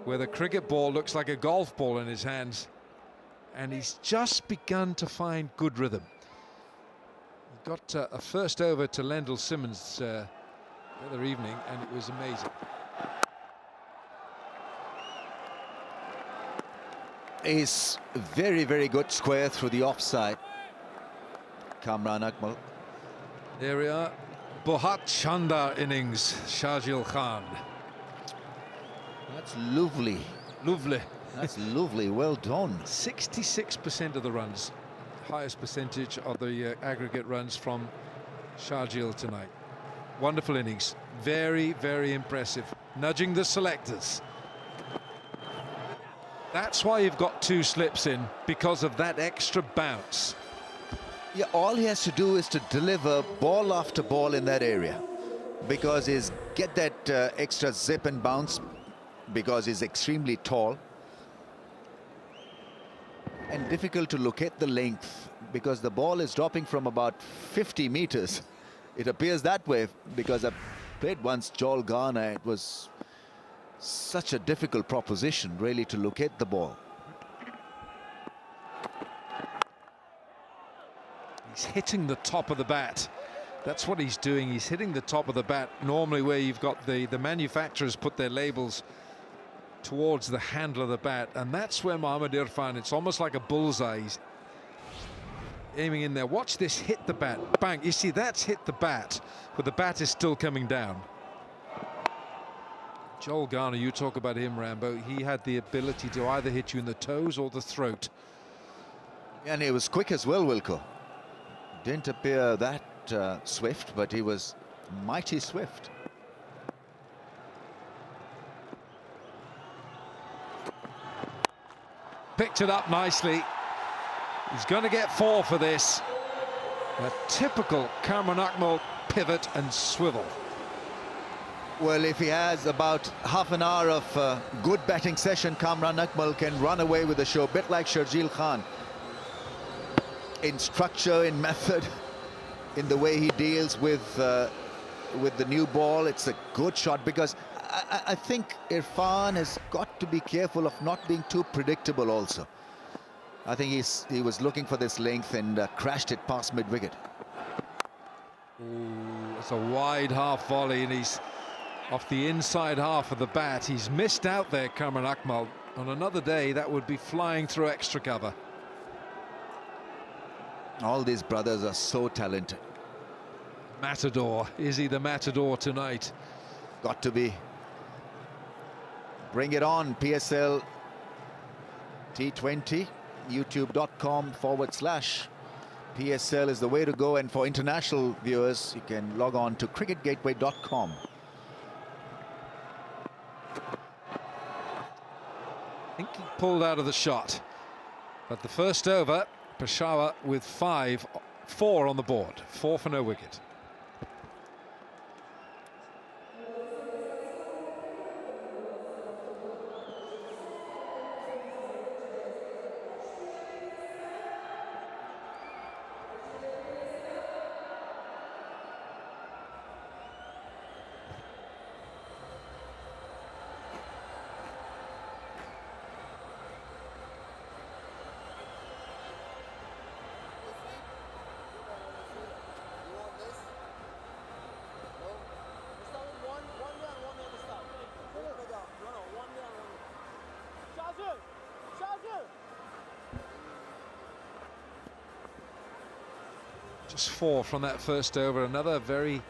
where the cricket ball looks like a golf ball in his hands, and he's just begun to find good rhythm. He got a first over to Lendl Simmons the other evening, and it was amazing. Is very, very good square through the offside. Kamran Akmal. There we are. Bohat Chanda innings, Shahjil Khan. That's lovely. Lovely. That's lovely. Well done. 66% of the runs, highest percentage of the aggregate runs from Shahjil tonight. Wonderful innings. Very, very impressive. Nudging the selectors. That's why you've got 2 slips in, because of that extra bounce. Yeah, all he has to do is to deliver ball after ball in that area, because he's get that extra zip and bounce, because he's extremely tall and difficult to locate the length, because the ball is dropping from about 50 meters. It appears that way, because I played once Joel Garner. It was such a difficult proposition, really, to locate the ball. He's hitting the top of the bat. That's what he's doing. He's hitting the top of the bat, normally where you've got the manufacturers put their labels towards the handle of the bat, and that's where Mohammad Irfan, it's almost like a bullseye. He's aiming in there. Watch this hit the bat. Bang. You see, that's hit the bat, but the bat is still coming down. Joel Garner, you talk about him, Rambo. He had the ability to either hit you in the toes or the throat. And he was quick as well, Wilco. Didn't appear that swift, but he was mighty swift. Picked it up nicely. He's going to get 4 for this. A typical Kamran Akmal pivot and swivel. Well, if he has about half an hour of good batting session, Kamran Akmal can run away with the show, a bit like Shahjil Khan. In structure, in method, in the way he deals with the new ball. It's a good shot, because I think Irfan has got to be careful of not being too predictable also. I think he was looking for this length and crashed it past mid-wicket. It's a wide half volley, and he's off the inside half of the bat. He's missed out there, Kamran Akmal. On another day, that would be flying through extra cover. All these brothers are so talented. Matador. Is he the Matador tonight? Got to be. Bring it on, PSL T20. YouTube.com/PSL is the way to go. And for international viewers, you can log on to cricketgateway.com. I think he pulled out of the shot. But the first over, Peshawar with 4 on the board. 4 for no wicket. Just 4 from that first over. Another very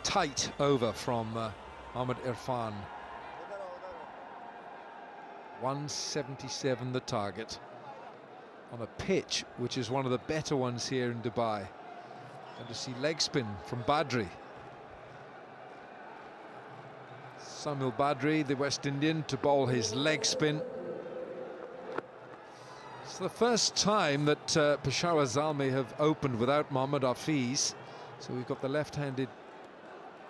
tight over from Mohammad Irfan. 177 the target on a pitch which is one of the better ones here in Dubai. And to see leg spin from Badri. Samuel Badri, the West Indian, to bowl his leg spin. It's the first time that Peshawar Zalmi have opened without Mohammad Hafiz. So we've got the left-handed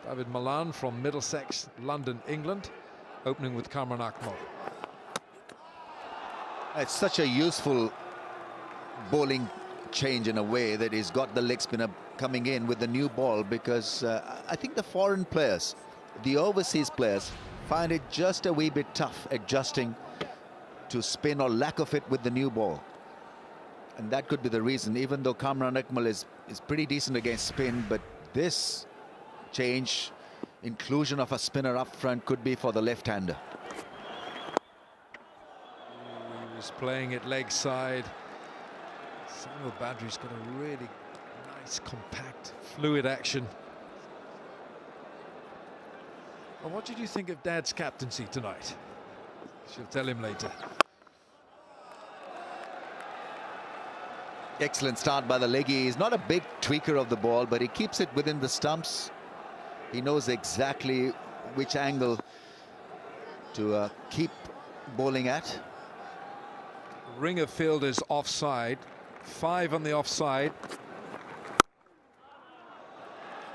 David Malan from Middlesex, London, England, opening with Kamran Akmal. It's such a useful bowling change in a way, that he's got the leg spinner coming in with the new ball, because I think the foreign players, the overseas players, find it just a wee bit tough adjusting to spin or lack of it with the new ball. And that could be the reason, even though Kamran Akmal is pretty decent against spin, but this change, inclusion of a spinner up front, could be for the left-hander. He was playing it leg side. Samuel Badri's got a really nice, compact, fluid action. And what did you think of Dad's captaincy tonight? She'll tell him later. Excellent start by the leggy. He's not a big tweaker of the ball, but he keeps it within the stumps. He knows exactly which angle to keep bowling at. Ring of fielders offside. 5 on the offside.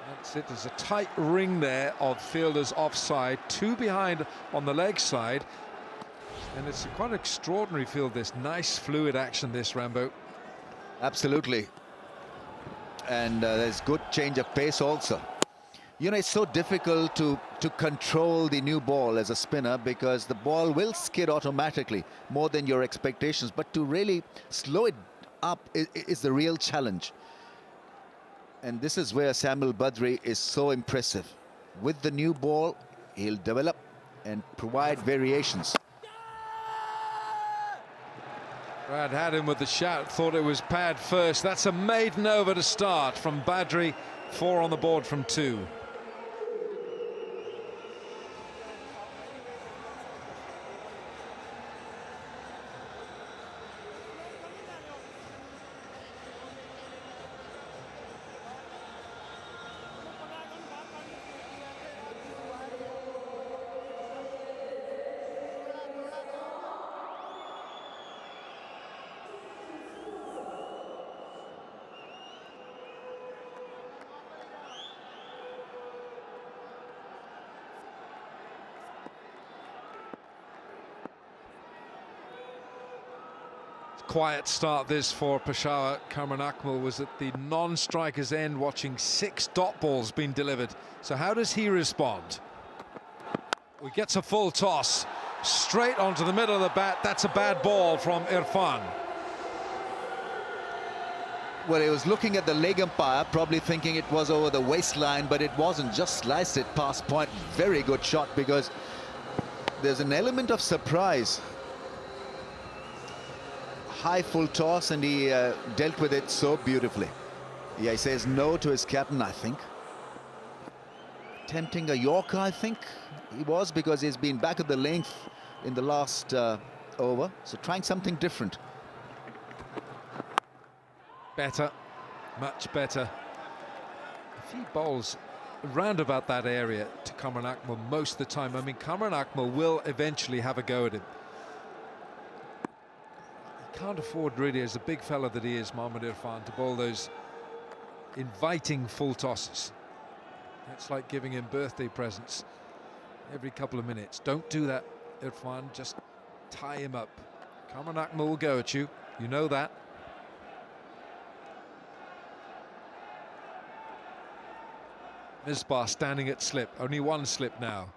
That's it. There's a tight ring there of fielders offside. 2 behind on the leg side. And it's quite an extraordinary field, this nice fluid action, this, Rambo. Absolutely. And there's good change of pace also. You know, it's so difficult to control the new ball as a spinner, because the ball will skid automatically more than your expectations. But to really slow it up is the real challenge. And this is where Samuel Badri is so impressive. With the new ball, he'll develop and provide variations. Brad had him with the shout, thought it was pad first. That's a maiden over to start from Badri. 4 on the board from 2. Quiet start this for Peshawar. Kamran Akmal was at the non-striker's end watching 6 dot balls being delivered. So how does he respond? He gets a full toss straight onto the middle of the bat. That's a bad ball from Irfan. Well, he was looking at the leg umpire, probably thinking it was over the waistline, but it wasn't. Just sliced it past point. Very good shot, because there's an element of surprise. High full toss, and he dealt with it so beautifully. Yeah, he says no to his captain, I think. Attempting a Yorker, I think he was, because he's been back at the length in the last over. So trying something different. Better, much better. If he bowls round about that area to Kamran Akmal most of the time, I mean, Kamran Akmal will eventually have a go at him. Can't afford, really, as a big fella that he is, Mohammad Irfan, to bowl those inviting full tosses. It's like giving him birthday presents every couple of minutes. Don't do that, Irfan. Just tie him up. Kamran Akmal will go at you. You know that. Misbah standing at slip. Only 1 slip now.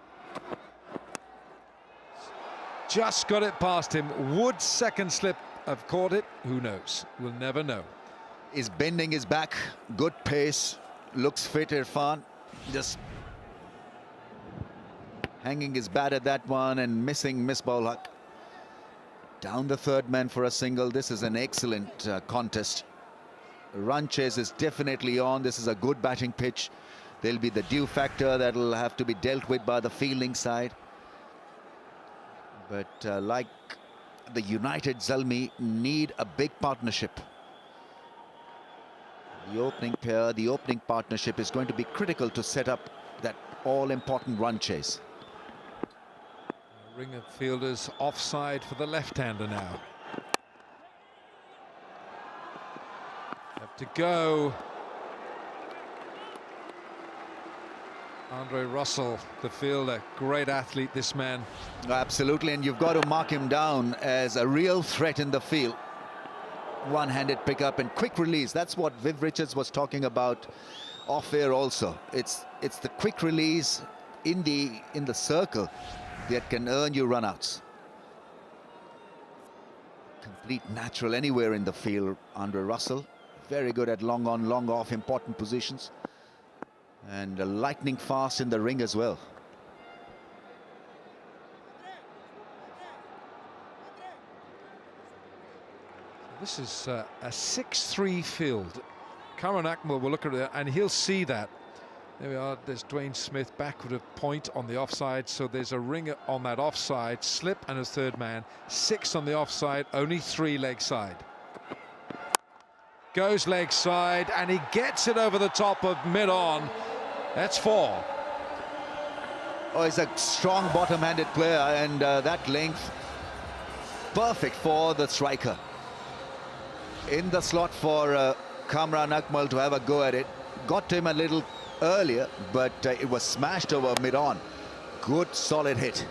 Just got it past him. Would second slip have caught it? Who knows? We'll never know. He's bending his back. Good pace. Looks fit, Irfan. Just hanging his bat at that one and missing Misbah-ul-Haq. Down the third man for a single. This is an excellent contest. Run chase is definitely on. This is a good batting pitch. There'll be the dew factor that'll have to be dealt with by the fielding side. But like the United Zalmi, need a big partnership. The opening pair, the opening partnership is going to be critical to set up that all-important run chase. Ring of fielders offside for the left-hander now. Have to go. Andre Russell, the fielder, great athlete, this man. Absolutely, and you've got to mark him down as a real threat in the field. One-handed pickup and quick release. That's what Viv Richards was talking about off air also. It's the quick release in the circle that can earn you runouts. Complete natural anywhere in the field, Andre Russell. Very good at long on, long off, important positions. And lightning fast in the ring as well. This is a 6-3 field. Kamran Akmal will look at it and he'll see that. There we are, there's Dwayne Smith back with a point on the offside, so there's a ring on that offside, slip and a third man, 6 on the offside, only 3 leg side. Goes leg side and he gets it over the top of mid-on. That's 4. Oh, he's a strong bottom-handed player, and that length, perfect for the striker. In the slot for Kamran Akmal to have a go at it. Got to him a little earlier, but it was smashed over mid-on. Good solid hit.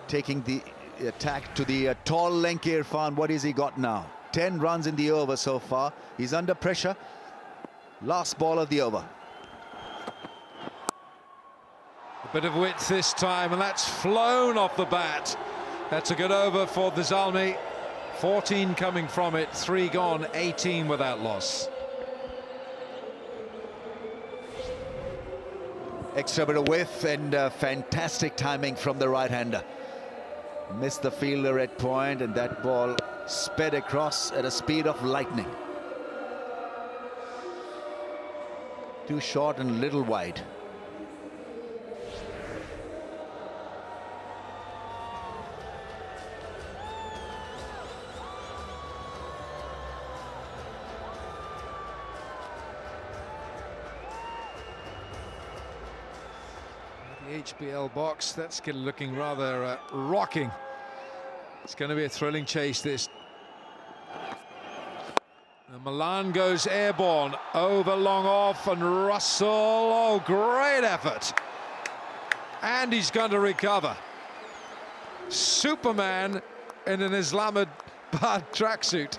Taking the attack to the tall Lanky Irfan. What has he got now? 10 runs in the over so far. He's under pressure. Last ball of the over. A bit of width this time, and that's flown off the bat. That's a good over for the Zalmi. 14 coming from it, 3 gone, 18 without loss. Extra bit of width and fantastic timing from the right-hander. Missed the fielder at point, and that ball sped across at a speed of lightning. Too short and little wide. The HBL box, that's looking rather rocking. It's going to be a thrilling chase, this. And Malan goes airborne, over long off, and Russell, oh, great effort. And he's going to recover. Superman in an Islamabad tracksuit.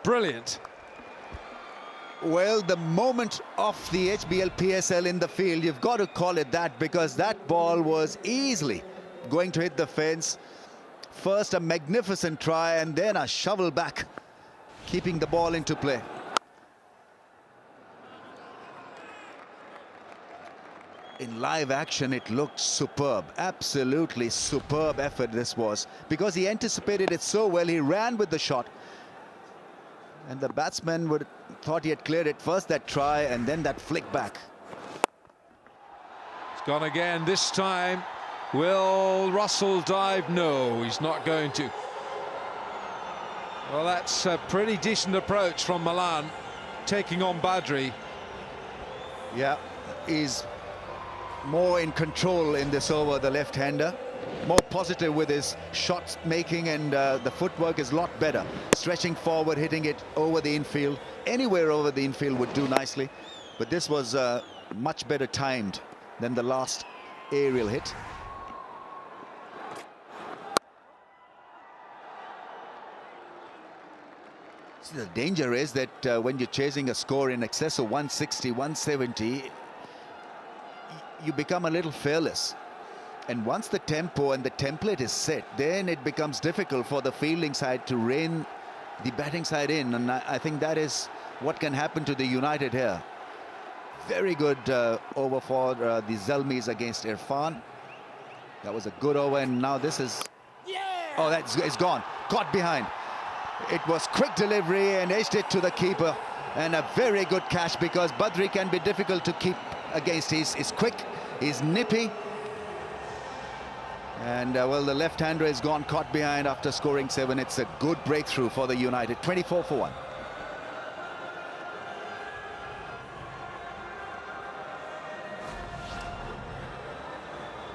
Brilliant. Well, the moment of the HBL PSL in the field, you've got to call it that, because that ball was easily going to hit the fence. First a magnificent try and then a shovel back, keeping the ball into play. In live action, it looked superb, absolutely superb effort this was, because he anticipated it so well. He ran with the shot, and the batsman thought he had cleared it. First that try and then that flick back. It's gone again this time. Will Russell dive? No, he's not going to. Well, that's a pretty decent approach from Malan, taking on Badri. Yeah, he's more in control in this over, the left-hander. More positive with his shot making, and the footwork is a lot better. Stretching forward, hitting it over the infield. Anywhere over the infield would do nicely. But this was much better timed than the last aerial hit. See, the danger is that when you're chasing a score in excess of 160, 170, you become a little fearless. And once the tempo and the template is set, then it becomes difficult for the fielding side to rein the batting side in. And I think that is what can happen to the United here. Very good over for the Zalmis against Irfan. That was a good over, and now this is... Oh, it's gone. Caught behind. It was quick delivery and edged it to the keeper. And a very good catch, because Badri can be difficult to keep against. He's quick, he's nippy. And well, the left-hander is gone, caught behind after scoring 7. It's a good breakthrough for the United. 24 for 1.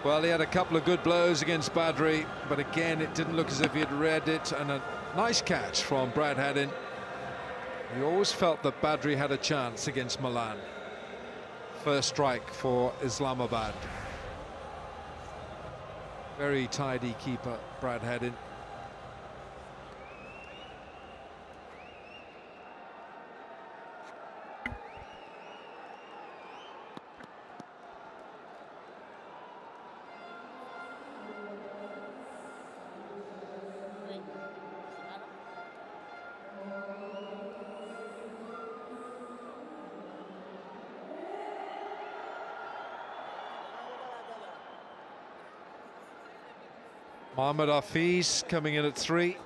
Well, he had a couple of good blows against Badri, but again, it didn't look as if he had read it. And a nice catch from Brad Haddin. He always felt that Badri had a chance against Malan. First strike for Islamabad. Very tidy keeper, Brad Haddin. Mohammad Hafiz coming in at 3.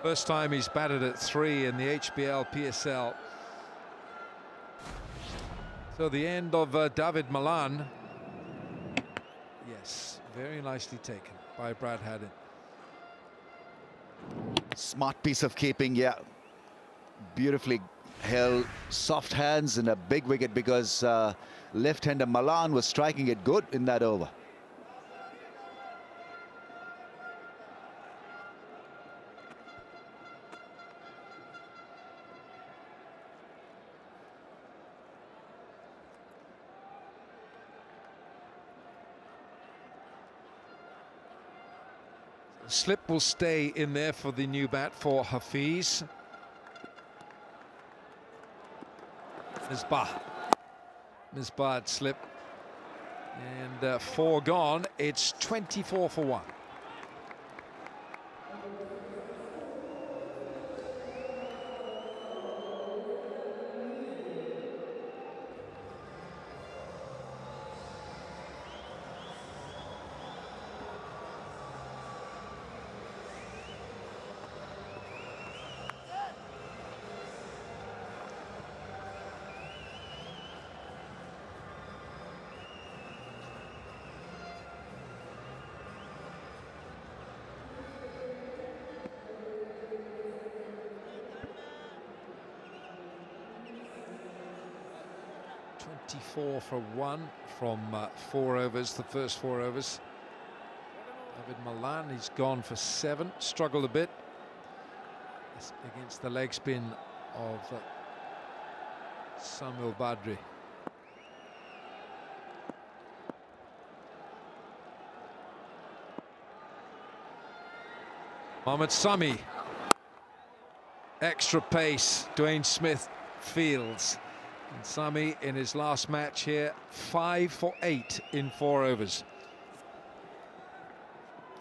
First time he's batted at 3 in the HBL PSL. So the end of David Malan. Yes, very nicely taken by Brad Haddin. Smart piece of keeping, yeah. Beautifully held, soft hands, and a big wicket because left-hander Malan was striking it good in that over. Slip will stay in there for the new bat for Hafiz. Misbah at slip. And 4 gone. It's 24 for 1. For 1 from 4 overs, the first 4 overs. David Malan, he's gone for 7, struggled a bit against the leg spin of Samuel Badri. Mohammad Sami, extra pace, Dwayne Smith fields. And Sami in his last match here, 5 for 8 in 4 overs.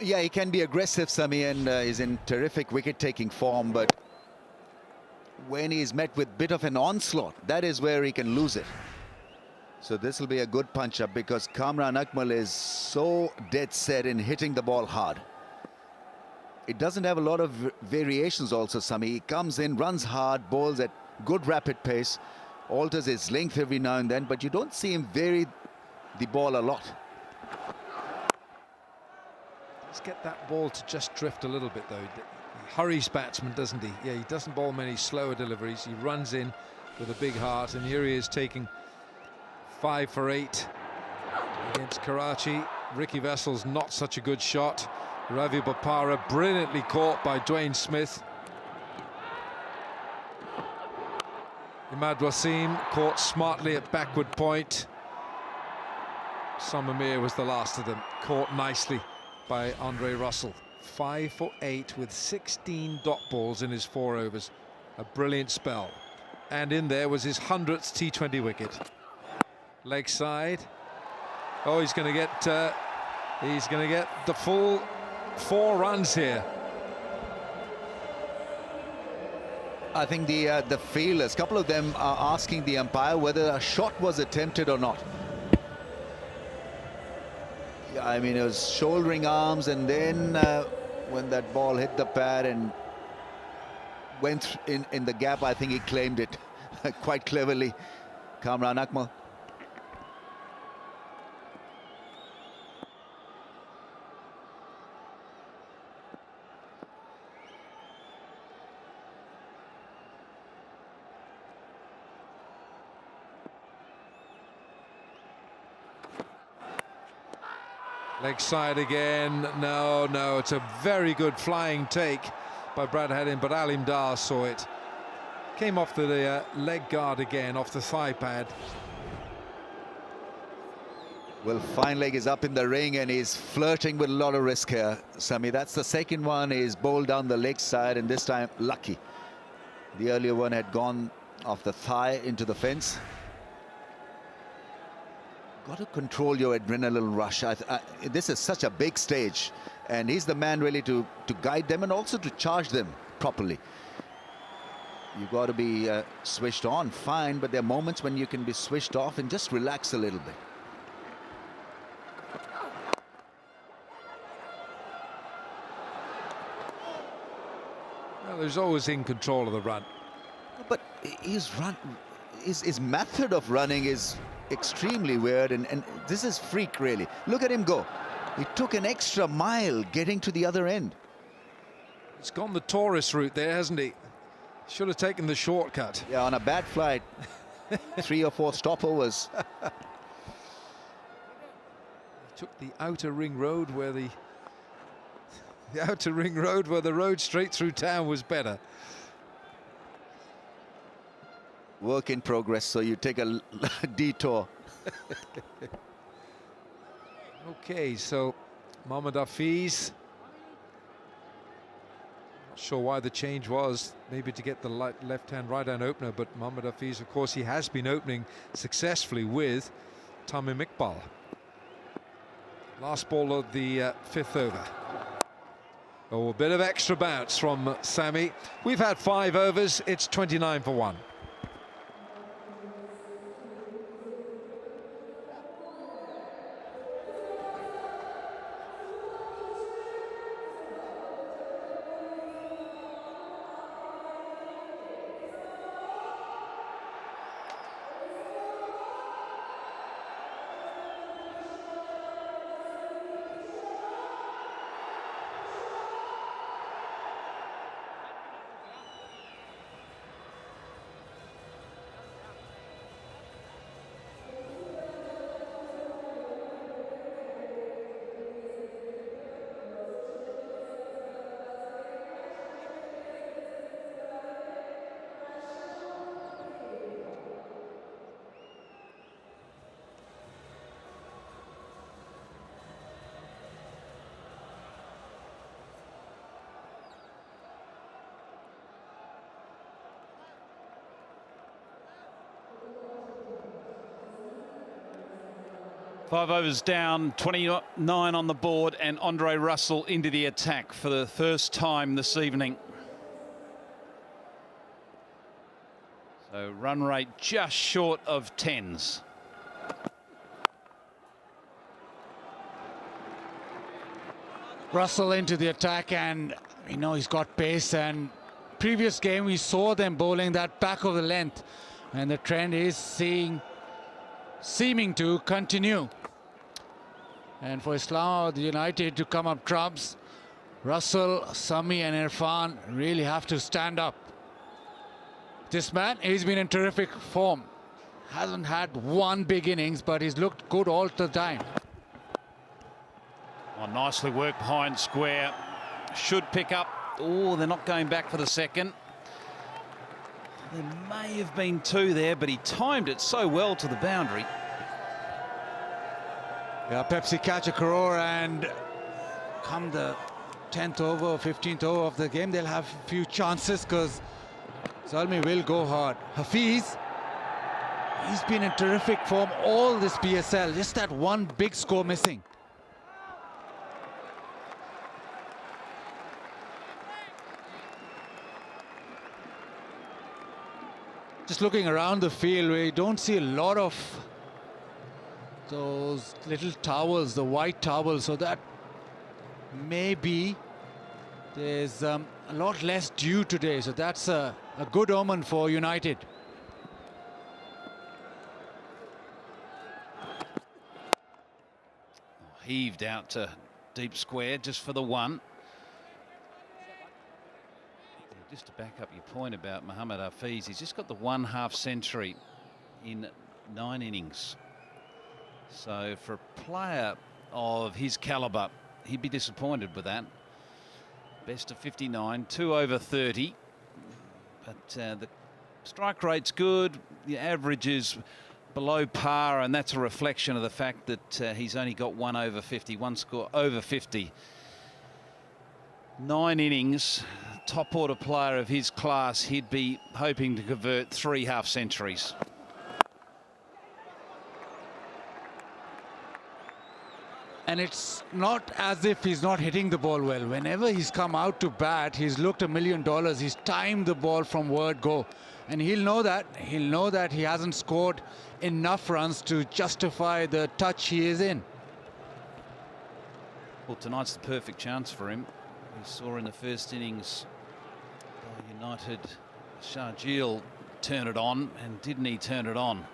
Yeah, he can be aggressive, Sami, and is in terrific wicket-taking form, but when he's met with a bit of an onslaught, that is where he can lose it. So this will be a good punch-up because Kamran Akmal is so dead set in hitting the ball hard. It doesn't have a lot of variations also, Sami. He comes in, runs hard, bowls at good rapid pace, alters his length every now and then, but you don't see him vary the ball a lot. Let's get that ball to just drift a little bit, though. He hurries batsmen, doesn't he? Yeah, he doesn't bowl many slower deliveries. He runs in with a big heart, and here he is taking 5 for 8 against Karachi. Ricky Vessel's not such a good shot. Ravi Bopara brilliantly caught by Dwayne Smith. Imad Wasim caught smartly at backward point. Samir was the last of them, caught nicely by Andre Russell. 5 for 8 with 16 dot balls in his 4 overs. A brilliant spell. And in there was his 100th T20 wicket. Leg side. Oh, he's going to get the full 4 runs here. I think the fielders, a couple of them are asking the umpire whether a shot was attempted or not. Yeah, I mean, it was shouldering arms, and then when that ball hit the pad and went in the gap, I think he claimed it quite cleverly, Kamran Akmal. Leg side again. No, it's a very good flying take by Brad Haddin, but Alim Dar saw it. Came off the leg guard again, off the thigh pad. Well, fine leg is up in the ring and he's flirting with a lot of risk here, Sami. That's the second one. He's bowled down the leg side, and this time lucky. The earlier one had gone off the thigh into the fence. Got to control your adrenaline rush. This is such a big stage, and he's the man really to guide them and also to charge them properly. You got to be switched on, fine, but there are moments when you can be switched off and just relax a little bit. Well, he's always in control of the run. But his method of running is extremely weird, and this is freak, really. Look at him go. He took an extra mile getting to the other end. He's gone the tourist route there, hasn't he? Should have taken the shortcut. Yeah, on a bad flight. 3 or 4 stopovers. He took the outer ring road where the road straight through town was better. Work in progress, so you take a detour. Okay, so Mohammad Hafeez. Not sure why the change was, maybe to get the left-hand, right-hand opener, but Mohammad Hafeez, of course, he has been opening successfully with Tamim Iqbal. Last ball of the 5th over. Oh, a bit of extra bounce from Sami. We've had 5 overs, it's 29 for 1. Five overs down, 29 on the board, and Andre Russell into the attack for the first time this evening. So run rate just short of 10s. Russell into the attack, and you know he's got pace, and previous game we saw them bowling that back of the length, and the trend is seeming to continue. And for Islamabad United to come up trumps, Russell, Sami and Irfan really have to stand up. This man, he's been in terrific form. Hasn't had one big innings, but he's looked good all the time. Oh, nicely worked behind square. Should pick up. Oh, they're not going back for the second. There may have been 2 there, but he timed it so well to the boundary. Yeah, Pepsi catch a crore, and come the 10th over or 15th over of the game, they'll have a few chances because Zalmi will go hard. Hafeez, he's been in terrific form all this PSL, just that one big score missing. Just looking around the field, we don't see a lot of those little towels, the white towels, so that maybe there's a lot less dew today, so that's a good omen for United. Heaved out to deep square just for the 1. Just to back up your point about Mohammad Hafeez, he's just got the 1 half-century in 9 innings. So for a player of his calibre, he'd be disappointed with that. Best of 59, 2 over 30. But the strike rate's good. The average is below par, and that's a reflection of the fact that he's only got 1 over 50, 1 score over 50. 9 innings, top order player of his class, he'd be hoping to convert 3 half-centuries. And it's not as if he's not hitting the ball well. Whenever he's come out to bat, he's looked $1 million. He's timed the ball from word go. And he'll know that. He'll know that he hasn't scored enough runs to justify the touch he is in. Well, tonight's the perfect chance for him. We saw in the first innings United Sharjeel turn it on, and didn't he turn it on?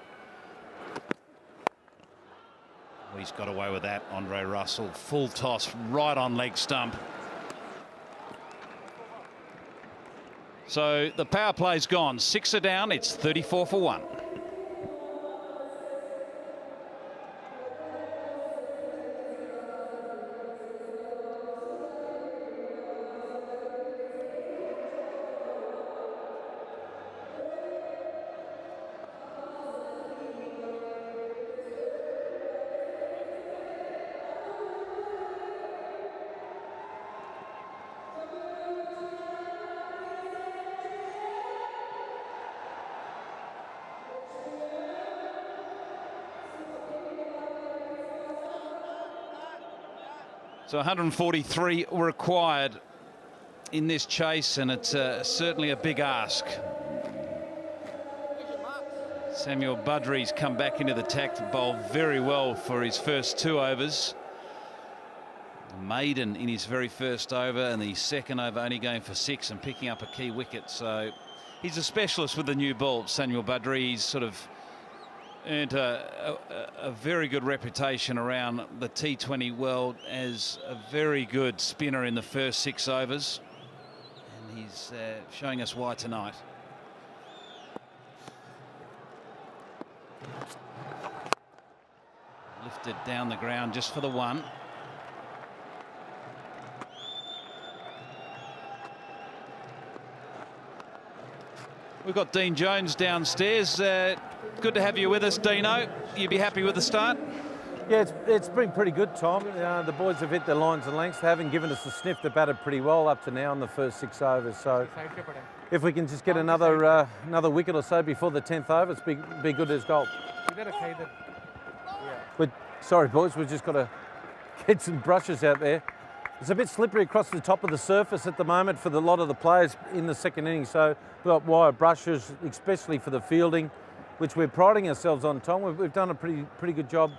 Well, he's got away with that, Andre Russell. Full toss right on leg stump. So the power play's gone. 6 are down. It's 34 for 1. So 143 required in this chase, and it's certainly a big ask. Samuel Badri's come back into the tack to bowl very well for his first 2 overs. Maiden in his very first over, and the second over only going for 6 and picking up a key wicket. So he's a specialist with the new ball, Samuel Badri. He's sort of earned a very good reputation around the T20 world as a very good spinner in the first 6 overs. And he's showing us why tonight. Lifted down the ground just for the 1. We've got Dean Jones downstairs. Good to have you with us, Dino. You be happy with the start? Yeah, it's been pretty good, Tom. The boys have hit their lines and lengths. They haven't given us a sniff. They've batted pretty well up to now in the first 6 overs. So if we can just get another wicket or so before the 10th over, it's be good as gold. Sorry, boys, we've just got to get some brushes out there. It's a bit slippery across the top of the surface at the moment for a lot of the players in the second innings. So we've got wire brushes, especially for the fielding, which we're priding ourselves on, Tom. We've done a pretty good job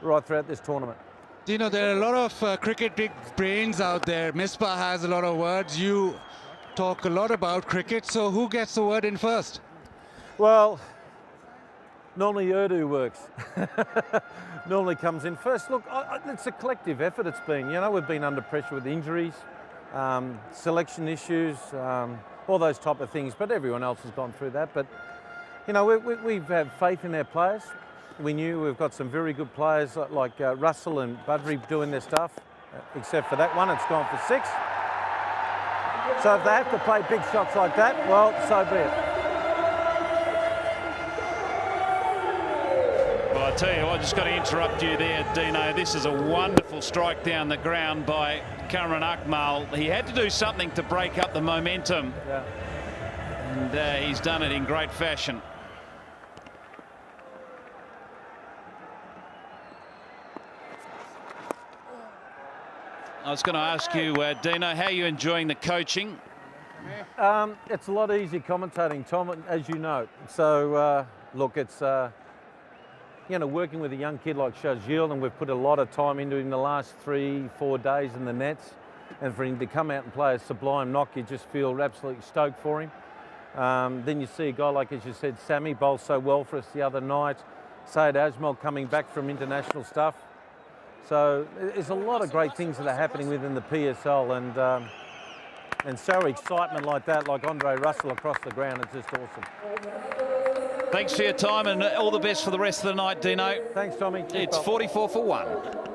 right throughout this tournament. You know, there are a lot of cricket big brains out there. Misbah has a lot of words. You talk a lot about cricket, so who gets the word in first? Well, normally Urdu works. Normally comes in first. Look, it's a collective effort it's been. You know, we've been under pressure with injuries, selection issues, all those type of things, but everyone else has gone through that. But, you know, we've had faith in our players. We knew we've got some very good players like Russell and Badri doing their stuff, except for that one, it's gone for 6. So if they have to play big shots like that, well, so be it. Well, I tell you what, I just got to interrupt you there, Dino. This is a wonderful strike down the ground by Kamran Akmal. He had to do something to break up the momentum. Yeah. And he's done it in great fashion. I was going to ask you, Dino, how are you enjoying the coaching? It's a lot easier commentating, Tom, as you know. So, look, it's, you know, working with a young kid like Sharjeel, and we've put a lot of time into him in the last 3-4 days in the nets. And for him to come out and play a sublime knock, you just feel absolutely stoked for him. Then you see a guy like, as you said, Sammy bowled so well for us the other night. Syed Ajmal coming back from international stuff. So there's a lot of great things that are happening within the PSL, and so excitement like that, like Andre Russell across the ground, it's just awesome. Thanks for your time and all the best for the rest of the night, Dino. Thanks, Tommy. It's 44 for 1.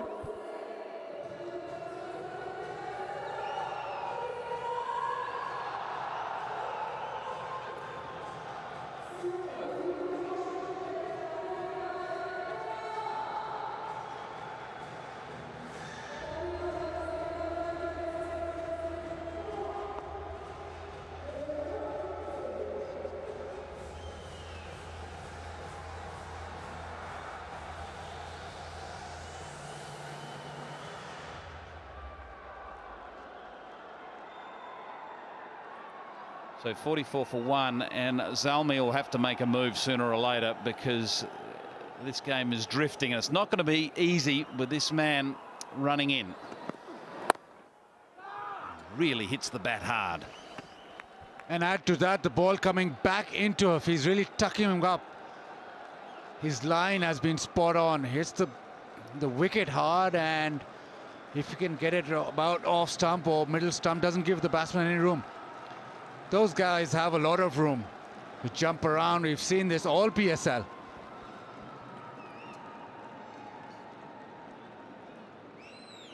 So 44 for 1, and Zalmi will have to make a move sooner or later because this game is drifting, and it's not going to be easy with this man running in. Really hits the bat hard. And add to that the ball coming back into him. He's really tucking him up. His line has been spot on. Hits the wicket hard, and if you can get it about off stump or middle stump, doesn't give the batsman any room. Those guys have a lot of room to jump around. We've seen this all PSL.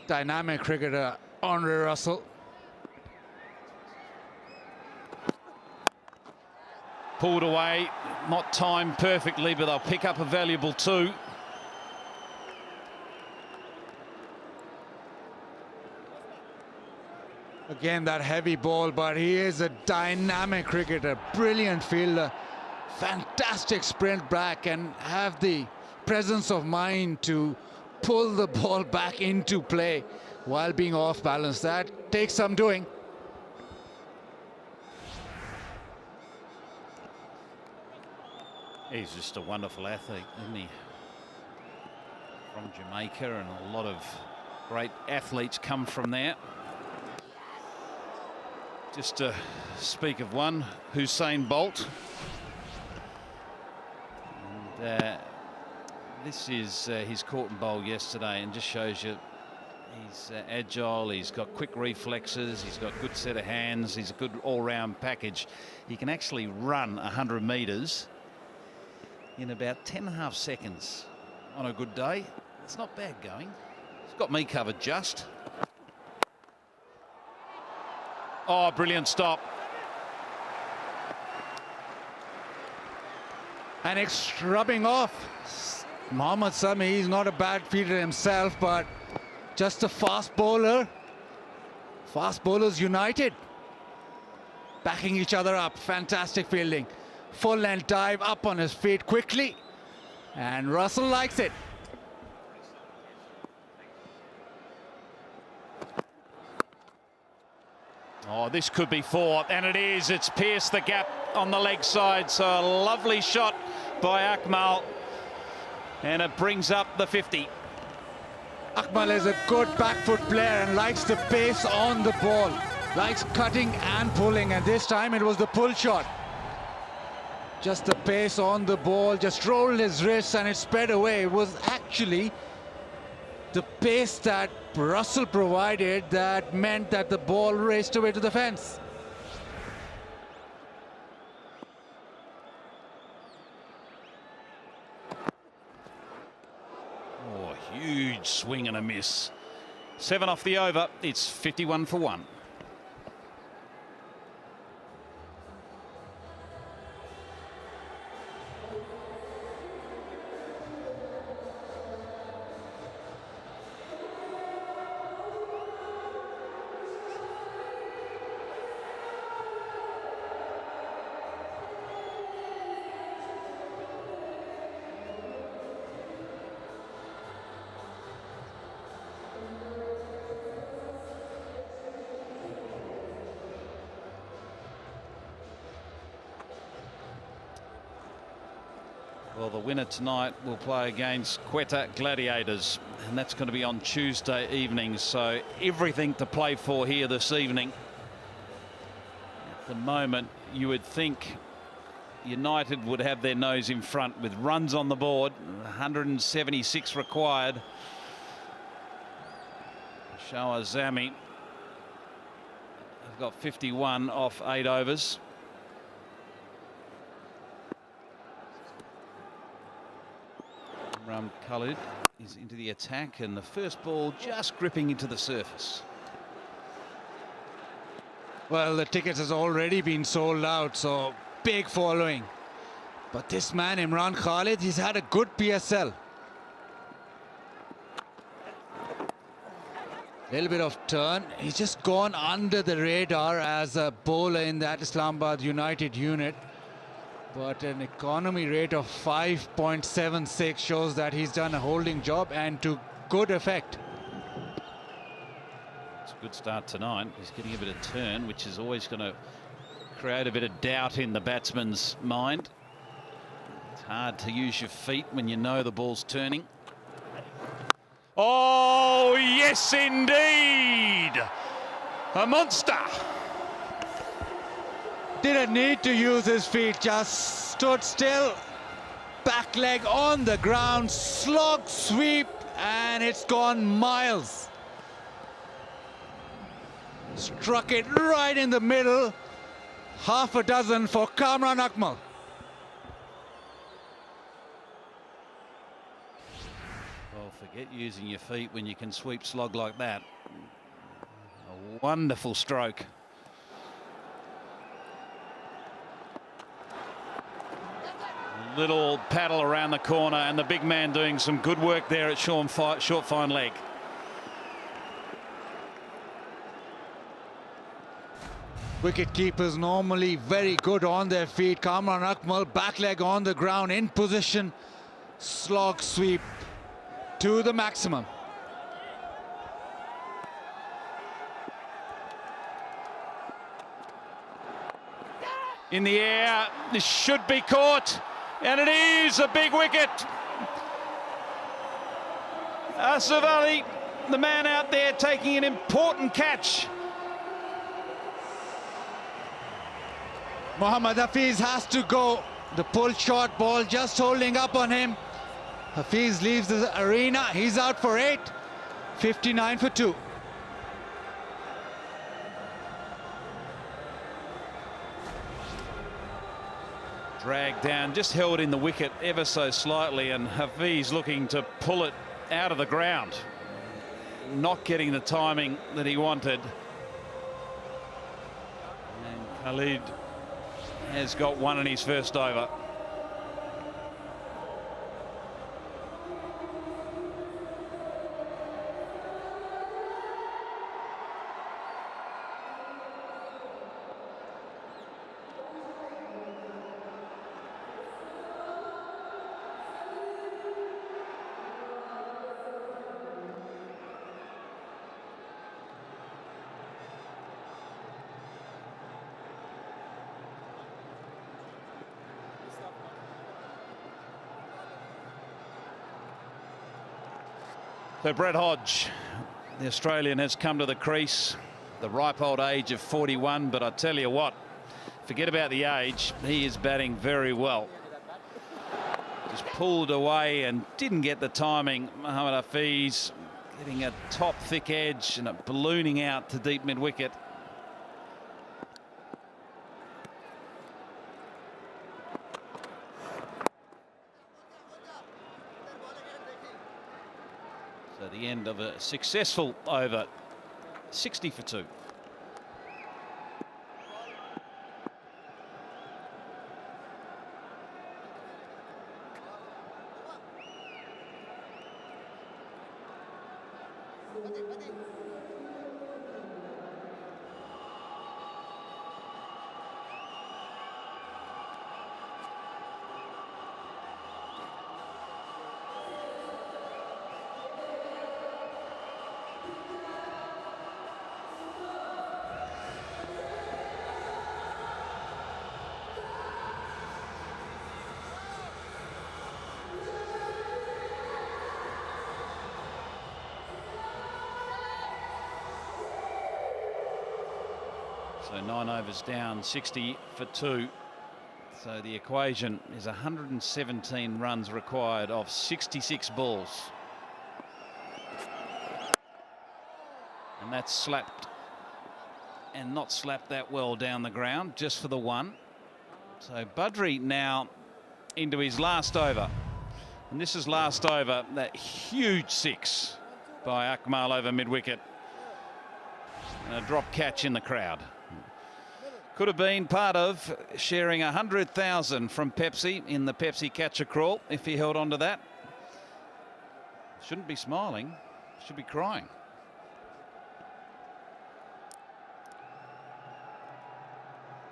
Dynamic cricketer, Andre Russell. Pulled away, not timed perfectly, but they'll pick up a valuable 2. Again, that heavy ball, but he is a dynamic cricketer, brilliant fielder, fantastic sprint back, and have the presence of mind to pull the ball back into play while being off balance. That takes some doing. He's just a wonderful athlete, isn't he? From Jamaica, and a lot of great athletes come from there. Just to speak of one, Usain Bolt. And this is his caught and bowl yesterday, and just shows you he's agile, he's got quick reflexes, he's got good set of hands, he's a good all-round package. He can actually run 100 metres in about 10.5 seconds on a good day. It's not bad going. It's got me covered just. Oh, brilliant stop. And it's rubbing off. Mohammad Sami, he's not a bad fielder himself, but just a fast bowler. Fast bowlers united. Backing each other up. Fantastic fielding. Full length dive up on his feet quickly. And Russell likes it. Oh, this could be 4, and it is. It's pierced the gap on the leg side. So a lovely shot by Akmal, and it brings up the 50. Akmal is a good back foot player and likes the pace on the ball. Likes cutting and pulling, and this time it was the pull shot. Just the pace on the ball, just rolled his wrists and it sped away. It was actually the pace that Russell provided that meant that the ball raced away to the fence. Oh, huge swing and a miss. 7 off the over. It's 51 for 1. Well, the winner tonight will play against Quetta Gladiators, and that's going to be on Tuesday evening. So everything to play for here this evening. At the moment, you would think United would have their nose in front with runs on the board, 176 required. Shoa Zami have got 51 off 8 overs. Imran Khalid is into the attack, and the first ball just gripping into the surface. Well, the tickets has already been sold out, so big following. But this man, Imran Khalid, he's had a good PSL. Little bit of turn. He's just gone under the radar as a bowler in that Islamabad United unit. But an economy rate of 5.76 shows that he's done a holding job and to good effect. It's a good start tonight. He's getting a bit of turn, which is always going to create a bit of doubt in the batsman's mind. It's hard to use your feet when you know the ball's turning. Oh, yes, indeed. A monster. Didn't need to use his feet, just stood still. Back leg on the ground, slog sweep, and it's gone miles. Struck it right in the middle. Half a dozen for Kamran Akmal. Well, forget using your feet when you can sweep slog like that. A wonderful stroke. Little paddle around the corner, and the big man doing some good work there at short fine leg. Wicket keepers normally very good on their feet. Kamran Akmal, back leg on the ground, in position. Slog sweep to the maximum. In the air, this should be caught, and it is a big wicket. Asif Ali, the man out there taking an important catch. Mohammad Hafiz has to go. The pull short ball just holding up on him. Hafiz leaves the arena. He's out for 8. 59 for 2. Dragged down, just held in the wicket ever so slightly, and Hafiz looking to pull it out of the ground. Not getting the timing that he wanted. And Khalid has got one in his first over. So Brad Hodge, the Australian, has come to the crease, the ripe old age of 41, but I tell you what, forget about the age, he is batting very well. Just pulled away and didn't get the timing. Mohammad Hafiz getting a top thick edge and ballooning out to deep mid-wicket. So the end of a successful over, 60 for 2. So 9 overs down, 60 for 2. So the equation is 117 runs required off 66 balls. And that's slapped, and not slapped that well down the ground, just for the one. So Badri now into his last over. And this is last over, that huge 6 by Akmal over mid-wicket. And a drop catch in the crowd. Could have been part of sharing 100,000 from Pepsi in the Pepsi catcher crawl if he held on to that. Shouldn't be smiling, should be crying.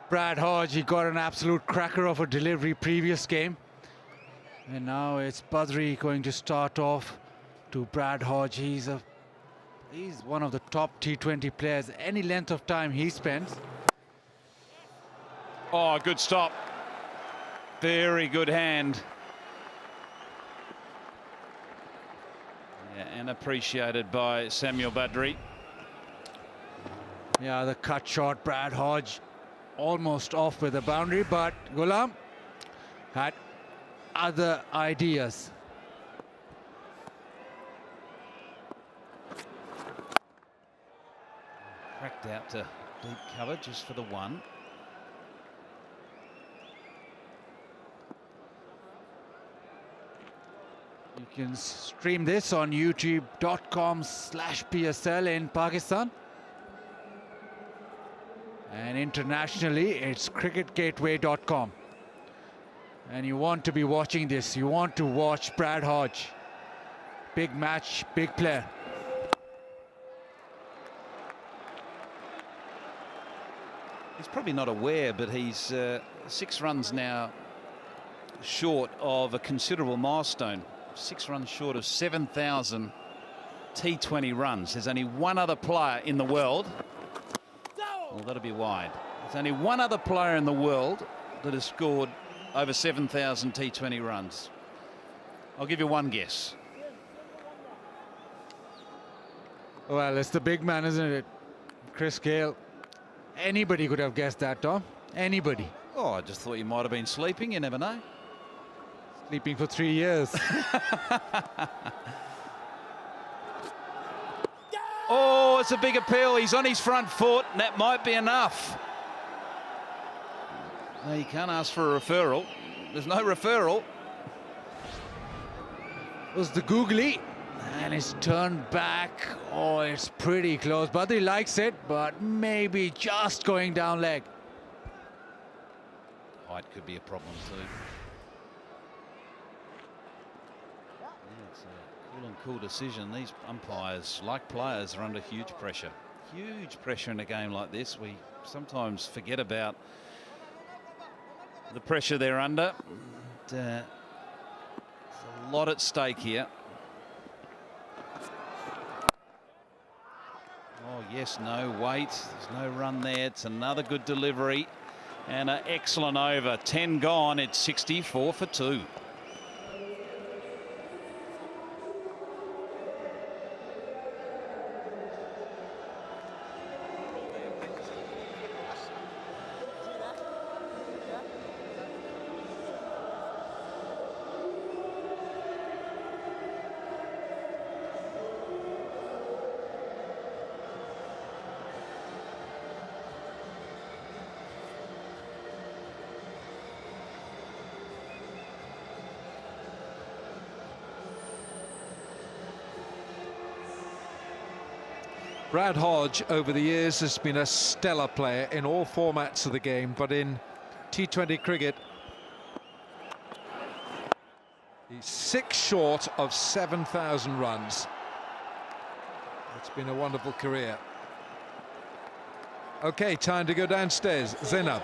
Brad Hodge, he got an absolute cracker of a delivery previous game. And now it's Badri going to start off to Brad Hodge. He's one of the top T20 players. Any length of time he spends, Oh, good stop. Very good hand. Yeah, and appreciated by Samuel Badri. Yeah, the cut shot, Brad Hodge almost off with the boundary, but Ghulam had other ideas. Cracked out to deep cover just for the one. You can stream this on youtube.com/PSL in Pakistan. And internationally, it's cricketgateway.com. And you want to be watching this. You want to watch Brad Hodge. Big match, big player. He's probably not aware, but he's 6 runs now short of a considerable milestone. 6 runs short of 7,000 T20 runs. There's only one other player in the world. Well, that'll be wide. There's only one other player in the world that has scored over 7,000 T20 runs. I'll give you one guess. Well, it's the big man, isn't it? Chris Gayle. Anybody could have guessed that, Tom. Anybody. Oh, I just thought you might have been sleeping. You never know. Sleeping for 3 years. Oh, it's a big appeal. He's on his front foot, and that might be enough. No, you can't ask for a referral. There's no referral. It was the googly, and it's turned back. Oh, it's pretty close. Badri likes it, but maybe just going down leg. Height could be a problem too. Yeah, it's a cool and cool decision. These umpires, like players, are under huge pressure. Huge pressure in a game like this. We sometimes forget about the pressure they're under. There's a lot at stake here. Oh, yes, no, wait. There's no run there. It's another good delivery and an excellent over. 10 gone. It's 64 for 2. Brad Hodge over the years has been a stellar player in all formats of the game, but in T20 cricket he's 6 short of 7,000 runs. It's been a wonderful career. Okay, time to go downstairs. Zainab.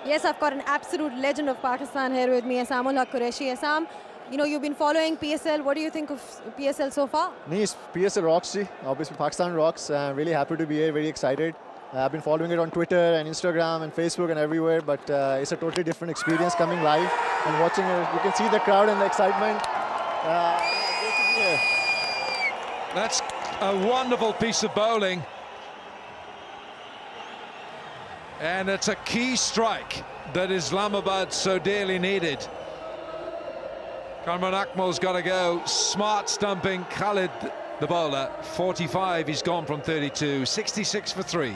Yes, I've got an absolute legend of Pakistan here with me, Asamul Haq Qureshi. Asam, you know, you've been following PSL. What do you think of PSL so far? Nice. PSL rocks, ji. Obviously, Pakistan rocks. Really happy to be here, very excited. I've been following it on Twitter and Instagram and Facebook and everywhere, but it's a totally different experience coming live and watching it. You can see the crowd and the excitement. Great to be here. That's a wonderful piece of bowling. And it's a key strike that Islamabad so dearly needed. Kamran Akmal's got to go. Smart stumping. Khalid, the bowler, 45. He's gone from 32. 66 for 3.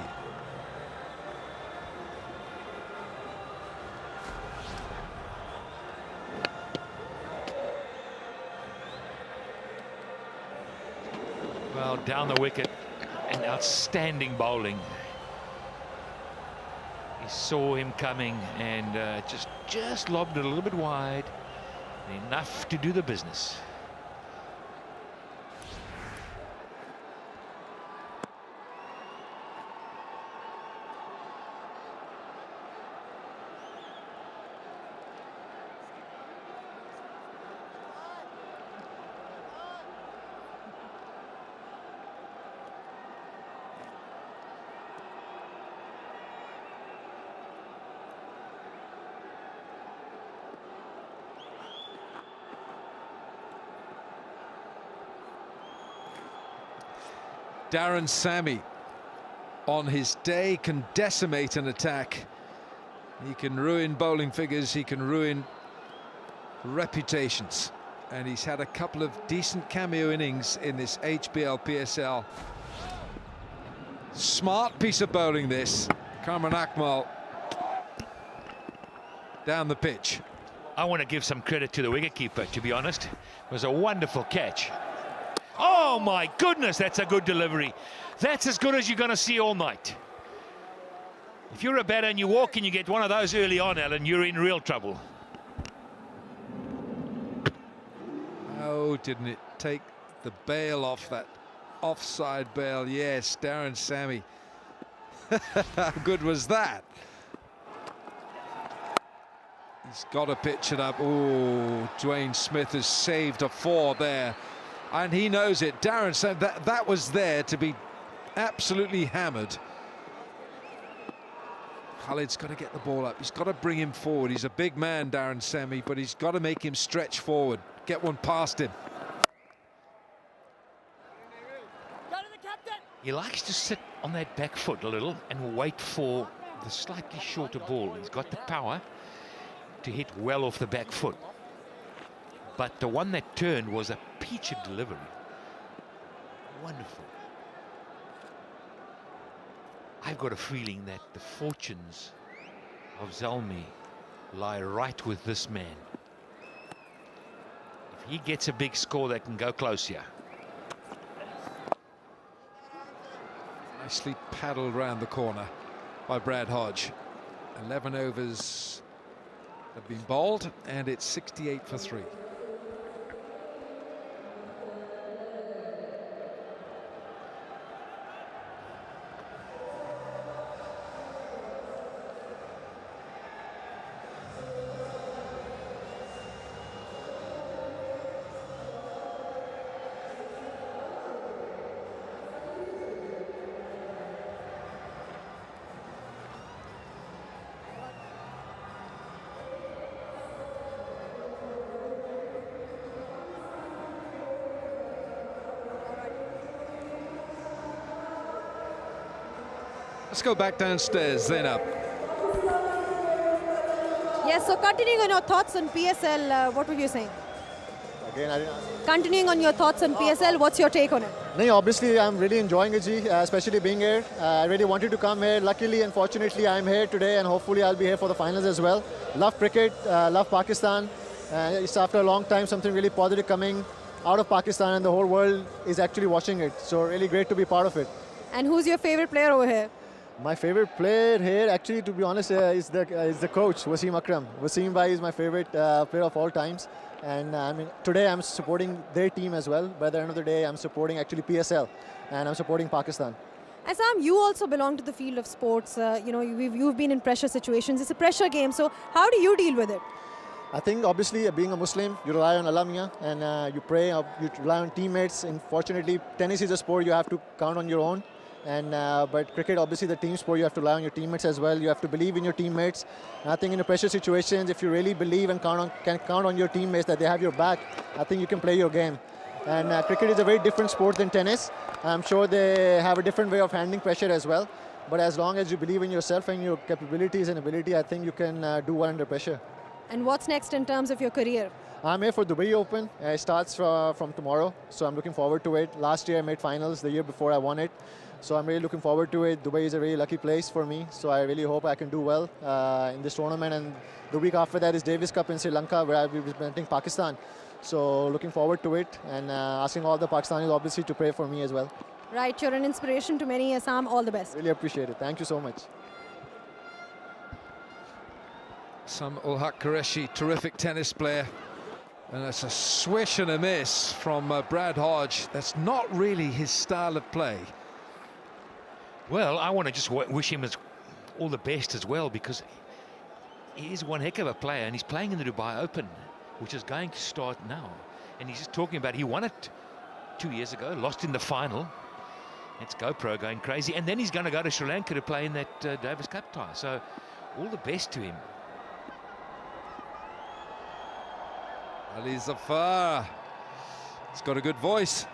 Well, down the wicket, and outstanding bowling. He saw him coming and just lobbed it a little bit wide. Enough to do the business. Darren Sammy on his day can decimate an attack. He can ruin bowling figures, he can ruin reputations, and he's had a couple of decent cameo innings in this HBL PSL. Smart piece of bowling this. Kamran Akmal down the pitch. I want to give some credit to the wicketkeeper, to be honest. It was a wonderful catch. Oh my goodness, that's a good delivery. That's as good as you're going to see all night. If you're a batter and you walk and you get one of those early on, Alan, you're in real trouble. Oh, didn't it take the bail off that offside bail? Yes, Darren Sammy. How good was that? He's got to pitch it up. Oh, Dwayne Smith has saved a 4 there, and he knows it. Darren Sammy, that was there to be absolutely hammered. Khalid's got to get the ball up. He's got to bring him forward. He's a big man, Darren Sammy, but he's got to make him stretch forward. Get one past him. He likes to sit on that back foot a little and wait for the slightly shorter ball. He's got the power to hit well off the back foot. But the one that turned was a peach of delivery. Wonderful. I've got a feeling that the fortunes of Zalmi lie right with this man. If he gets a big score, they can go close here. Nicely paddled round the corner by Brad Hodge. 11 overs have been bowled, and it's 68 for 3. Let's go back downstairs, Zainab. Yes, so continuing on your thoughts on PSL, what were you saying? Again, I didn't answer. Continuing on your thoughts on PSL, what's your take on it? No, obviously I'm really enjoying it, G, especially being here. I really wanted to come here. Luckily and fortunately I'm here today, and hopefully I'll be here for the finals as well. Love cricket, love Pakistan. It's after a long time something really positive coming out of Pakistan, and the whole world is actually watching it. So really great to be part of it. And who's your favorite player over here? My favorite player here, actually, to be honest, is the coach, Wasim Akram. Wasim Bhai is my favorite player of all times. And I mean, today I'm supporting their team as well. By the end of the day, I'm supporting actually PSL, and I'm supporting Pakistan. Assam, you also belong to the field of sports. You know, you've been in pressure situations. It's a pressure game. So how do you deal with it? I think obviously being a Muslim, you rely on Allah Mia, and you pray, you rely on teammates. And fortunately, tennis is a sport you have to count on your own. And but cricket, obviously the team sport, you have to rely on your teammates as well. You have to believe in your teammates. And I think in the pressure situations, if you really believe and can count on your teammates that they have your back, I think you can play your game. And cricket is a very different sport than tennis. I'm sure they have a different way of handling pressure as well. But as long as you believe in yourself and your capabilities and ability, I think you can do well under pressure. And what's next in terms of your career? I'm here for Dubai Open. It starts from tomorrow, so I'm looking forward to it. Last year I made finals, the year before I won it. So I'm really looking forward to it. Dubai is a really lucky place for me, so I really hope I can do well in this tournament. And the week after that is Davis Cup in Sri Lanka, where I'll be representing Pakistan. So looking forward to it, and asking all the Pakistanis obviously to pray for me as well. Right, you're an inspiration to many, Assam. All the best. Really appreciate it. Thank you so much. Ul Haq Qureshi, terrific tennis player. And that's a swish and a miss from Brad Hodge. That's not really his style of play. Well, I want to just wish him all the best as well, because he is one heck of a player, and he's playing in the Dubai Open, which is going to start now. And he's just talking about he won it 2 years ago, lost in the final. It's GoPro going crazy, and then he's going to go to Sri Lanka to play in that Davis Cup tie. So all the best to him. Ali Zafar, he's got a good voice.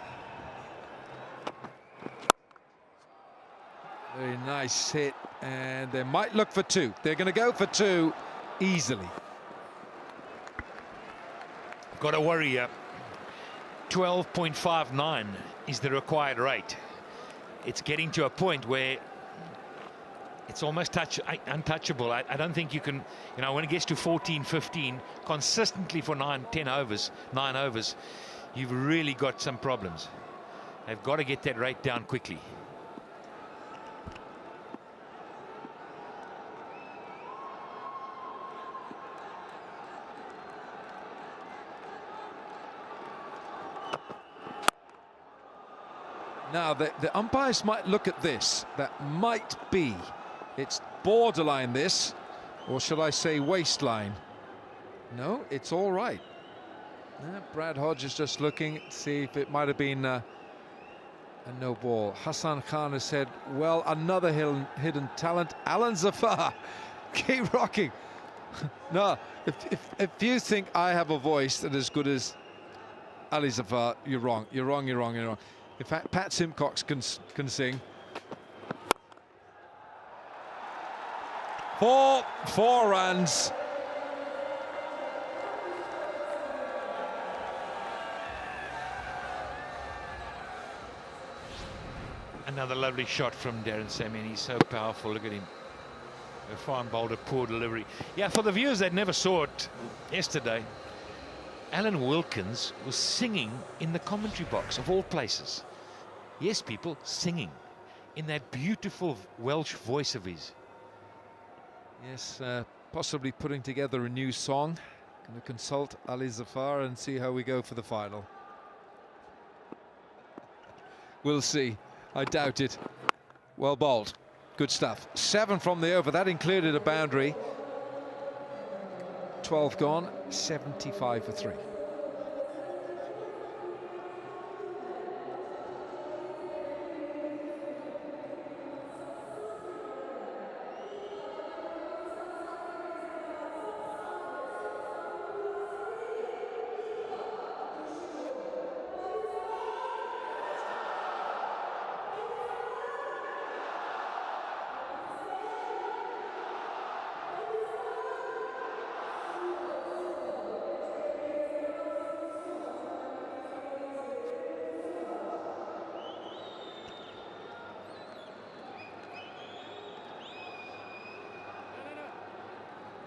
Very nice hit, and they might look for two. They're going to go for two easily. Got to worry you. 12.59 is the required rate. It's getting to a point where it's almost untouchable. I don't think you can, you know, when it gets to 14, 15, consistently for 9 overs, you've really got some problems. They've got to get that rate down quickly. Now, the umpires might look at this. That might be. It's borderline this, or shall I say waistline? No, it's all right. Brad Hodge is just looking to see if it might have been a no ball. Hassan Khan has said, well, another hidden talent. Alan Zafar, keep rocking. No, if you think I have a voice that is as good as Ali Zafar, you're wrong. You're wrong. You're wrong. You're wrong. In fact, Pat Simcox can sing. Four runs. Another lovely shot from Darren Sammy. He's so powerful. Look at him. A fine bowler, poor delivery. Yeah, for the viewers that never saw it yesterday, Alan Wilkins was singing in the commentary box, of all places. Yes, people, singing in that beautiful Welsh voice of his. Yes, possibly putting together a new song. Going to consult Ali Zafar and see how we go for the final. We'll see. I doubt it. Well bowled. Good stuff. 7 from the over. That included a boundary. 12 gone, 75 for 3.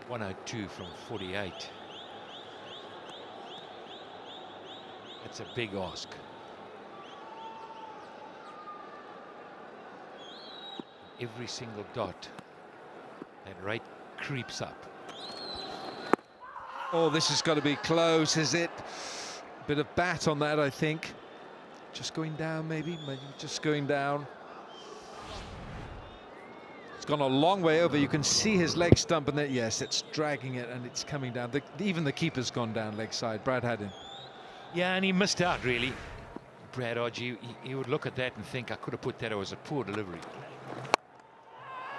.102 from 48. That's a big ask. Every single dot, that rate creeps up. Oh, this has got to be close, is it? Bit of bat on that, I think. Just going down, maybe just going down. Gone a long way over. You can see his leg stump, and yes, it's dragging it and it's coming down. Even the keeper's gone down leg side. Brad Haddin. Yeah, and he missed out, really. Brad Hodge, he would look at that and think, I could have put that as a poor delivery.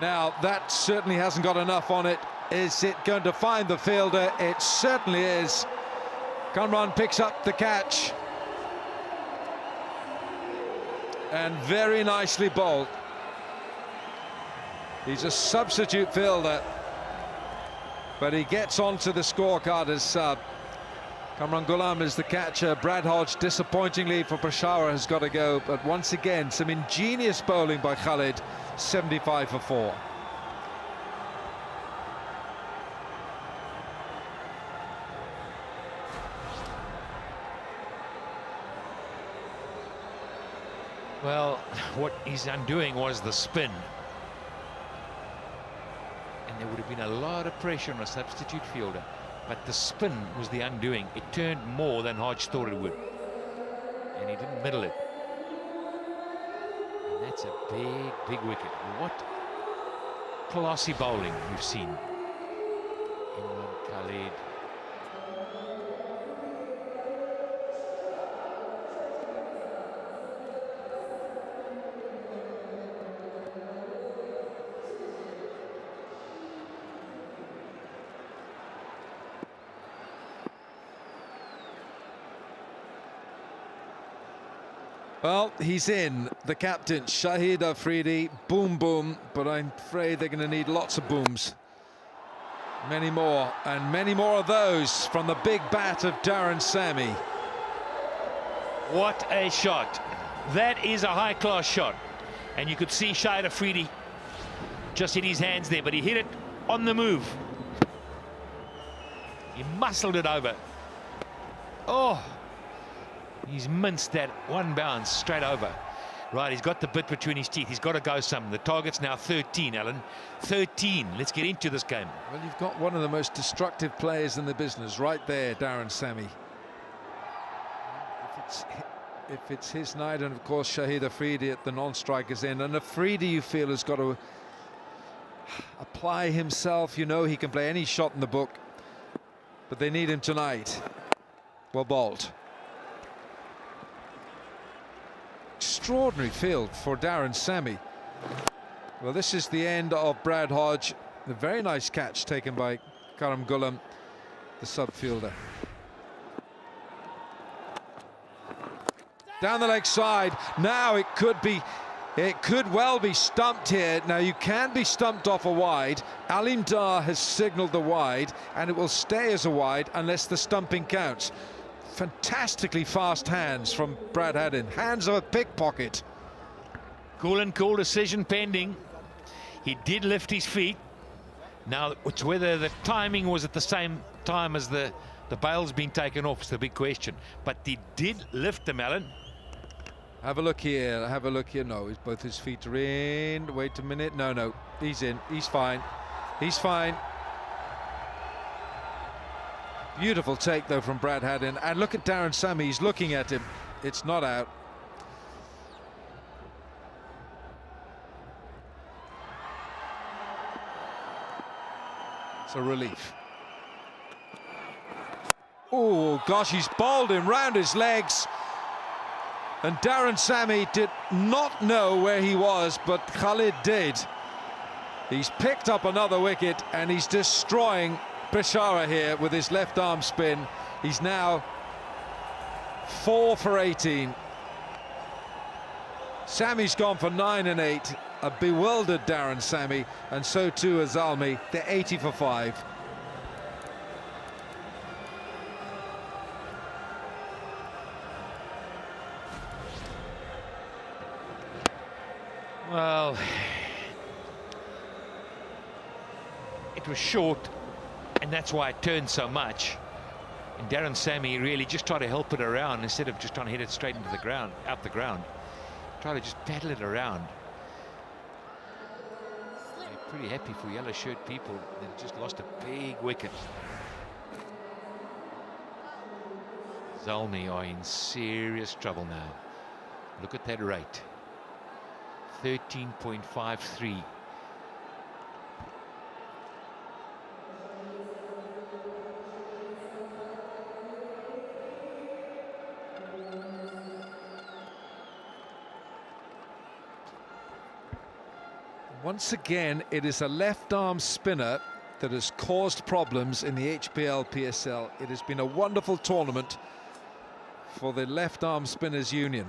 Now, that certainly hasn't got enough on it. Is it going to find the fielder? It certainly is. Kamran picks up the catch. And very nicely bowled. He's a substitute fielder, but he gets onto the scorecard as sub. Kamran Ghulam is the catcher. Brad Hodge, disappointingly for Peshawar, has got to go. But once again, some ingenious bowling by Khalid. 75 for 4. Well, what he's undoing was the spin. There would have been a lot of pressure on a substitute fielder, but the spin was the undoing. It turned more than Hodge thought it would, and he didn't middle it. And that's a big wicket. What classy bowling we've seen. Imran Khalid. Well, he's in, the captain, Shahid Afridi. Boom, boom, but I'm afraid they're going to need lots of booms. Many more, and many more of those from the big bat of Darren Sammy. What a shot. That is a high-class shot. And you could see Shahid Afridi just hit his hands there, but he hit it on the move. He muscled it over. Oh, he's minced that one bounce straight over. Right, he's got the bit between his teeth. He's got to go some. The target's now 13, Alan. 13. Let's get into this game. Well, you've got one of the most destructive players in the business right there, Darren Sammy. If it's his night, and of course Shahid Afridi at the non-strikers end, and Afridi you feel has got to apply himself. You know he can play any shot in the book, but they need him tonight. Well, Bolt. Extraordinary field for Darren Sammy. Well, this is the end of Brad Hodge. A very nice catch taken by Karam Ghulam, the subfielder. Down the leg side. Now it could well be stumped here. Now you can be stumped off a wide. Alim Dar has signalled the wide, and it will stay as a wide unless the stumping counts. Fantastically fast hands from Brad Haddin. Hands of a pickpocket. Cool and cool decision pending. He did lift his feet. Now, it's whether the timing was at the same time as the bail's been taken off is the big question. But he did lift them, Alan. Have a look here. Have a look here. No, both his feet are in. Wait a minute. No, he's in. He's fine. He's fine. Beautiful take, though, from Brad Haddin. And look at Darren Sammy. He's looking at him. It's not out. It's a relief. Oh, gosh, he's bowled him round his legs. And Darren Sammy did not know where he was, but Khalid did. He's picked up another wicket, and he's destroying Peshawar here with his left arm spin. He's now 4 for 18. Sammy's gone for 9 and 8. A bewildered Darren Sammy, and so too is Zalmi. They're 80 for 5. Well, it was short, and that's why it turned so much. And Darren Sammy really just tried to help it around instead of just trying to hit it straight into the ground, out the ground. Try to just paddle it around. They're pretty happy for yellow shirt people that just lost a big wicket. Zalmi are in serious trouble now. Look at that rate. 13.53. Once again, it is a left-arm spinner that has caused problems in the HBL PSL. It has been a wonderful tournament for the left-arm spinners union.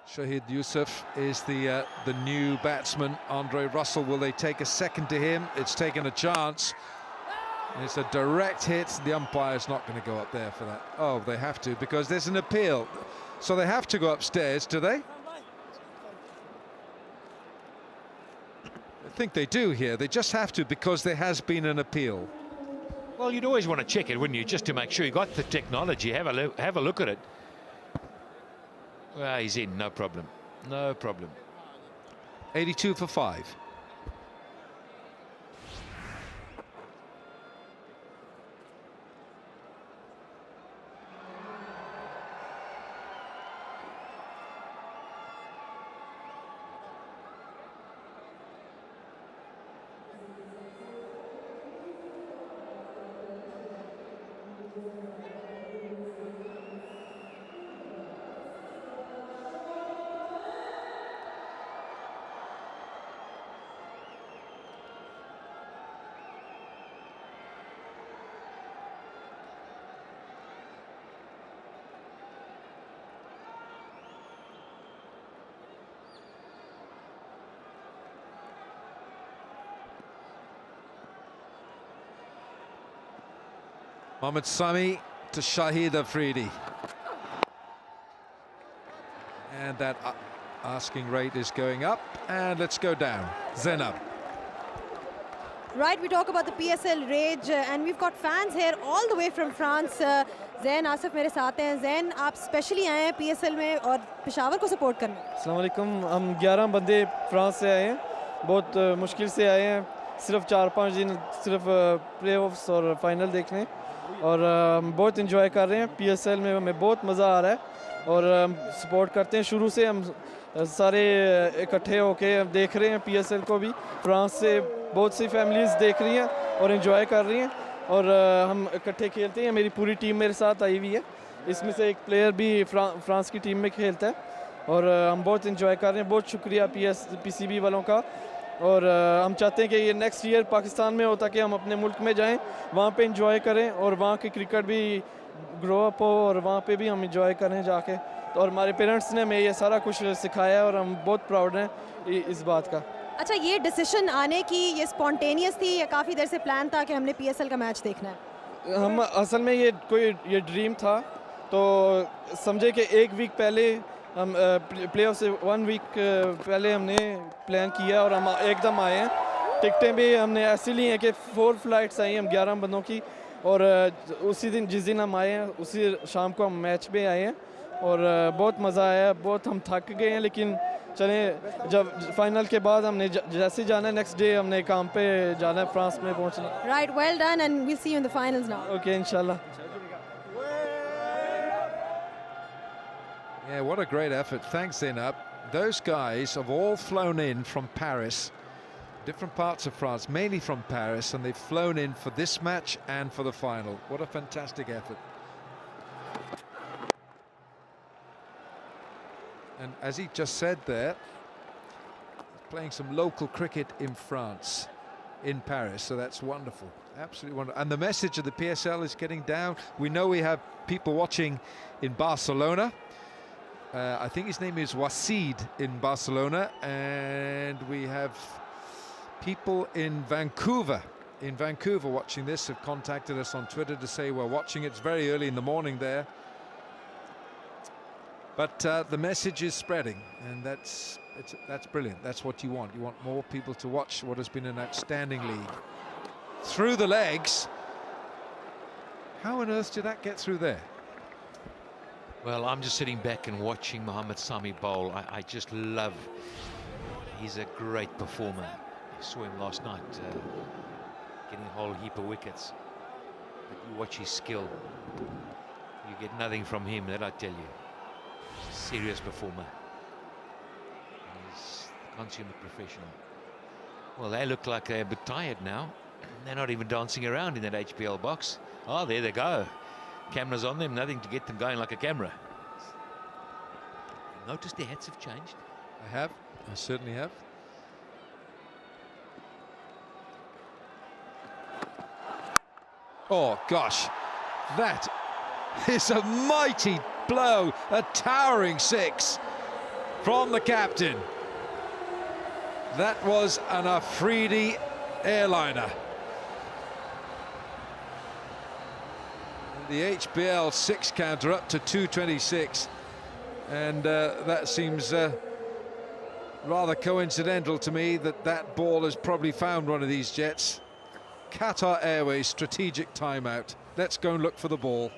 Shahid Yusuf is the new batsman. Andre Russell, will they take a second to him? It's taken a chance. It's a direct hit. The umpire's not going to go up there for that. Oh, they have to, because there's an appeal. So they have to go upstairs, do they? I think they do here. They just have to, because there has been an appeal. Well, you'd always want to check it, wouldn't you, just to make sure you got the technology. Have a look at it. Well, he's in, no problem. No problem. 82 for 5. Mohamed Sami to Shahid Afridi. And that asking rate is going up. And let's go down. Zainab. Right, we talk about the PSL rage and we've got fans here all the way from France. Zain Asif मेरे साथ हैं. Zain, आप specially आए हैं PSL में और पेशावर को support करने. अस्सलाम वालेकुम. हम 11 बंदे फ्रांस से आए हैं. बहुत मुश्किल से आए हैं. सिर्फ 4-5 दिन सिर्फ प्लेऑफ्स और फाइनल देखने और हम बहुत एंजॉय कर रहे हैं. PSL में हमें बहुत मज़ा आ रहा है और सपोर्ट करते हैं. शुरू से हम सारे इकट्ठे होके देख रहे हैं PSL को भी. फ्रांस से बहुत सी फैमिलीज़ देख रही हैं और एंजॉय कर रही हैं और हम इकट्ठे खेलते हैं. मेरी पूरी टीम मेरे साथ आई हुई है. इसमें से एक प्लेयर भी फ्रांस की टीम में खेलता है और हम बहुत एंजॉय कर रहे हैं. बहुत शुक्रिया PCB वालों का और हम चाहते हैं कि ये नेक्स्ट ईयर पाकिस्तान में हो ताकि हम अपने मुल्क में जाएं, वहाँ पे एंजॉय करें और वहाँ की क्रिकेट भी ग्रो अप हो और वहाँ पे भी हम एंजॉय करें जाके. तो और हमारे पेरेंट्स ने हमें ये सारा कुछ सिखाया है और हम बहुत प्राउड हैं इस बात का. अच्छा, ये डिसीजन आने की ये स्पॉन्टेनियस थी या काफ़ी देर से प्लान था कि हमने PSL का मैच देखना है? हम असल में ये ड्रीम था. तो समझे कि एक वीक पहले हम प्लेऑफ से 1 वीक पहले हमने प्लान किया और हम एकदम आए हैं. टिकटें भी हमने ऐसी ली हैं कि 4 फ्लाइट्स आई हैं हम 11 बंदों की और उसी दिन जिस दिन हम आए हैं उसी शाम को हम मैच में आए हैं और बहुत मज़ा आया. बहुत हम थक गए हैं लेकिन चलें, जब फाइनल के बाद हमने जैसे जाना है नेक्स्ट डे हमने काम पे जाना है, फ्रांस में पहुंचना. Right, well done and we'll see you in the finals now. Okay, inshallah. Yeah, what a great effort. Thanks, Zainab. Those guys have all flown in from Paris, different parts of France, mainly from Paris, and they've flown in for this match and for the final. What a fantastic effort. And as he just said there, playing some local cricket in France, in Paris, so that's wonderful, absolutely wonderful. And the message of the PSL is getting down. We know we have people watching in Barcelona. I think his name is Wasid in Barcelona, and we have people in Vancouver watching this, have contacted us on Twitter to say we're watching. It's very early in the morning there. But the message is spreading, and that's brilliant. That's what you want. You want more people to watch what has been an outstanding league. Through the legs. How on earth did that get through there? Well, I'm just sitting back and watching Mohamed Sami bowl. I just love. He's a great performer. I saw him last night getting a whole heap of wickets. But you watch his skill. You get nothing from him, that I tell you. Serious performer. He's a consummate professional. Well, they look like they're a bit tired now. They're not even dancing around in that HPL box. Oh, there they go. Cameras on them, nothing to get them going like a camera. Notice their hats have changed. I have. I certainly have. Oh, gosh. That is a mighty blow, a towering 6 from the captain. That was an Afridi airliner. The HBL 6 counter up to 226, and that seems rather coincidental to me that ball has probably found one of these jets. Qatar Airways strategic timeout. Let's go and look for the ball.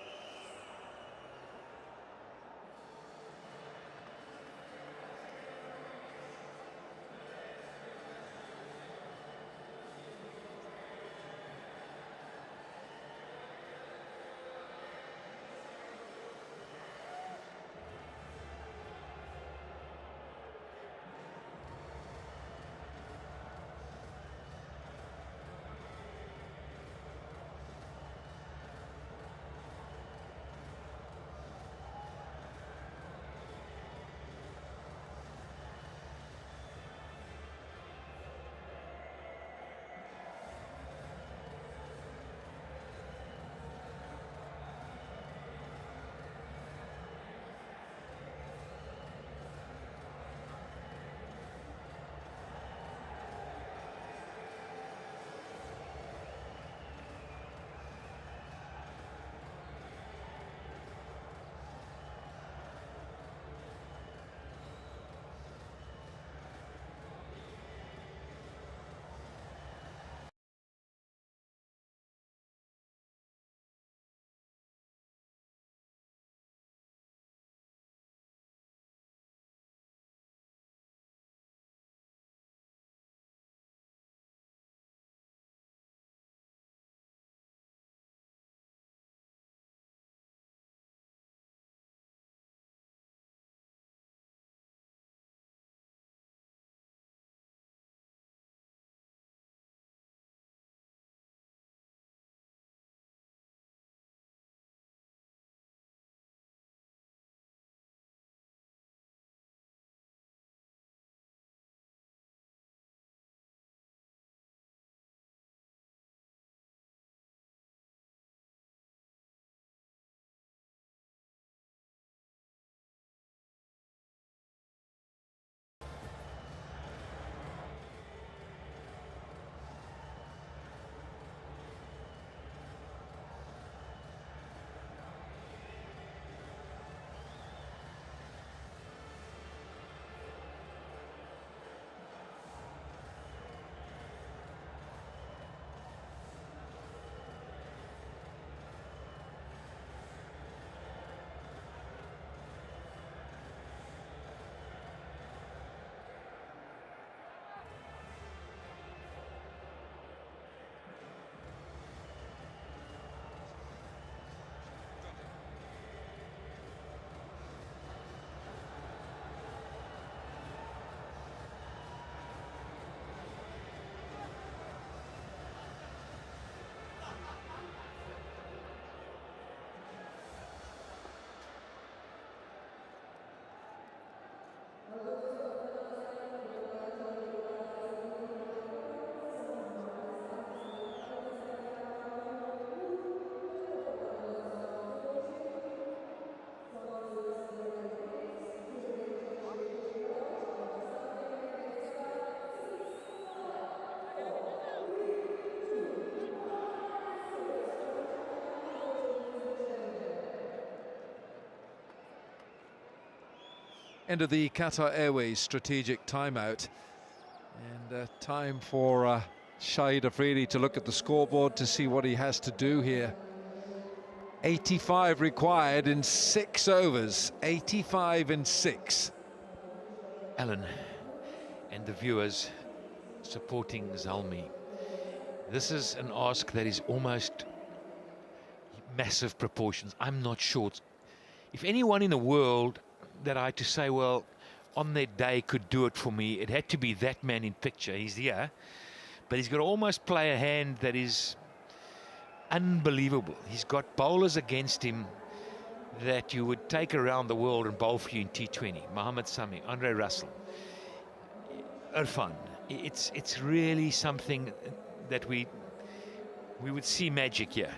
End of the Qatar Airways strategic timeout, and time for Shahid Afridi to look at the scoreboard to see what he has to do here. 85 required in 6 overs, 85 in 6. Alan and the viewers supporting Zalmi, this is an ask that is almost massive proportions. I'm not sure. If anyone in the world that I had to say, well, on their day could do it for me, it had to be that man in picture. He's here, but he's got to almost play a hand that is unbelievable. He's got bowlers against him that you would take around the world and bowl for you in T20. Mohammad Sami, Andre Russell, Irfan. It's really something that we would see magic here.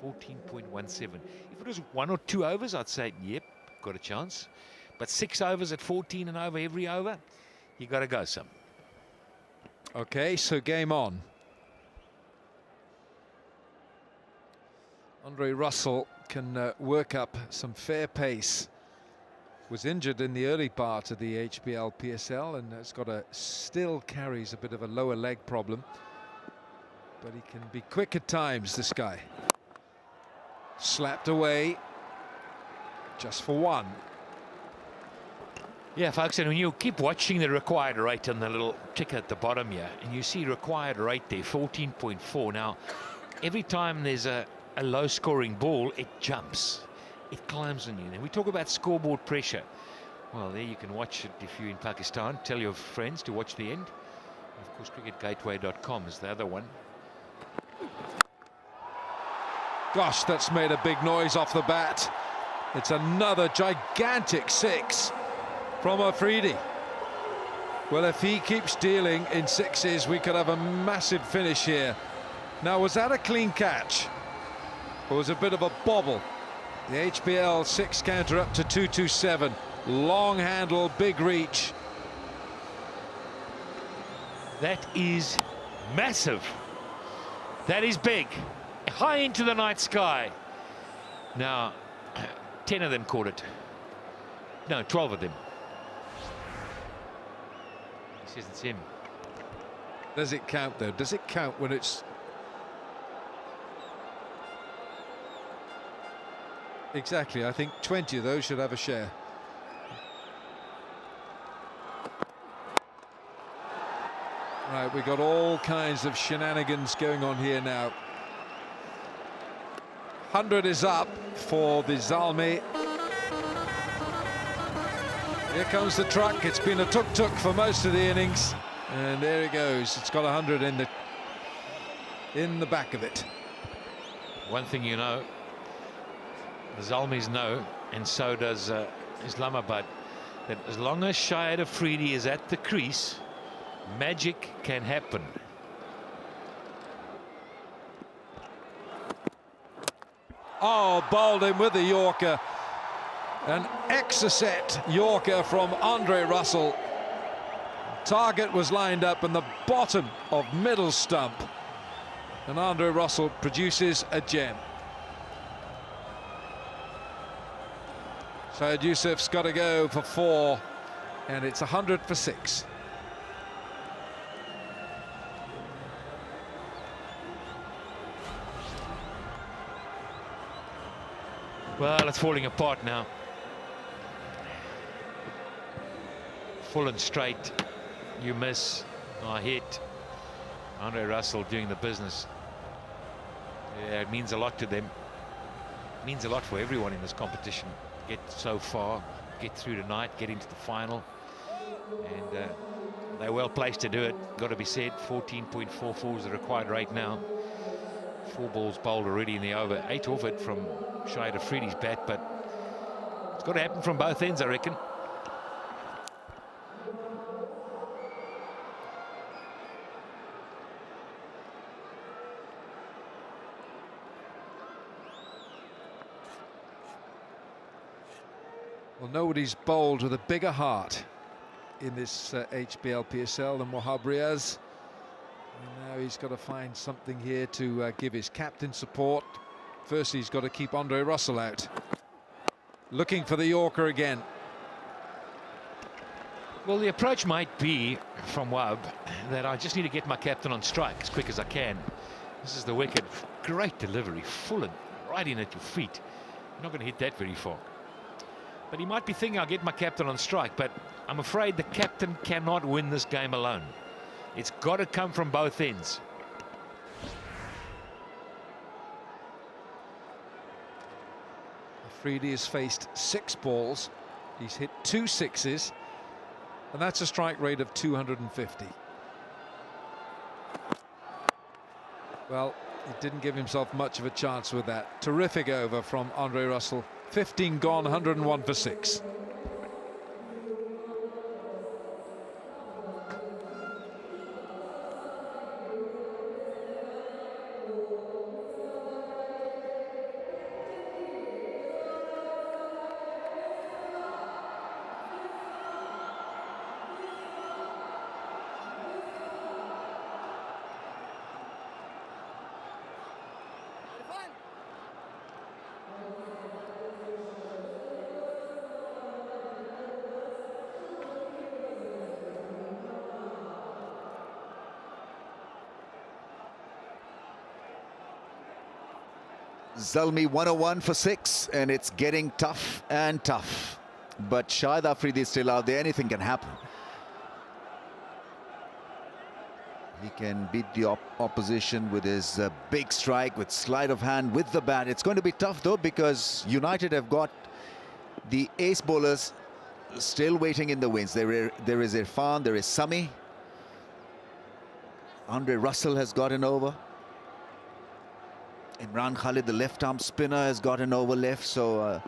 14.17. If it was 1 or 2 overs, I'd say, yep, got a chance. But 6 overs at 14 and over every over, you got to go some. Okay, so game on. Andre Russell can work up some fair pace. Was injured in the early part of the HBL PSL and has got still carries a bit of a lower leg problem. But he can be quick at times, this guy. Slapped away, just for 1. Yeah, folks, and when you keep watching the required rate on the little ticker at the bottom here, and you see required rate there, 14.4. Now, every time there's a low-scoring ball, it jumps. It climbs on you. And we talk about scoreboard pressure. Well, there you can watch it if you're in Pakistan. Tell your friends to watch the end. Of course, cricketgateway.com is the other one. Gosh, that's made a big noise off the bat. It's another gigantic 6 from Afridi. Well, if he keeps dealing in 6s, we could have a massive finish here. Now, was that a clean catch? Or was it a bit of a bobble? The HBL 6 counter up to 227. Long handle, big reach. That is massive. That is big. High into the night sky. Now, 10 of them caught it. No, 12 of them. He says it's him. Does it count, though? Does it count when it's... Exactly. I think 20 of those should have a share. Right, we've got all kinds of shenanigans going on here now. 100 is up for the Zalmi. Here comes the truck. It's been a tuk-tuk for most of the innings, and there it goes. It's got 100 in the back of it. One thing you know, the Zalmis know, and so does Islamabad, that as long as Shahid Afridi is at the crease, magic can happen. Oh, bowled him with the Yorker. An Exocet Yorker from Andre Russell. Target was lined up in the bottom of middle stump, and Andre Russell produces a gem. Syed Yusuf's got to go for 4, and it's 100 for 6. Well, it's falling apart now. Full and straight. You miss. I hit. Andre Russell doing the business. Yeah, it means a lot to them. It means a lot for everyone in this competition. Get so far, get through tonight, get into the final. And they're well placed to do it. Got to be said, 14.44 is the required rate now. 4 balls bowled already in the over. 8 off it from Shahid Afridi's bat, but it's got to happen from both ends, I reckon. Well, nobody's bowled with a bigger heart in this HBL PSL than Wahab Riaz. And now he's got to find something here to give his captain support. First, he's got to keep Andre Russell out. looking for the Yorker again. Well, the approach might be from Wahab that I just need to get my captain on strike as quick as I can. This is the wicket. Great delivery, full and right in at your feet. You're not going to hit that very far. But he might be thinking I'll get my captain on strike, but I'm afraid the captain cannot win this game alone. It's got to come from both ends. Afridi has faced 6 balls. He's hit 2 sixes. And that's a strike rate of 250. Well, he didn't give himself much of a chance with that. Terrific over from Andre Russell. 15 gone, 101 for 6. Zalmi 101 for 6, and it's getting tough and tough. But Shahid Afridi is still out there. Anything can happen. He can beat the opposition with his big strike, with sleight of hand, with the bat. It's going to be tough though, because United have got the ace bowlers still waiting in the wings. There is Irfan, there is Sami. Andre Russell has gotten over. Imran Khalid, the left-arm spinner, has gotten over left. So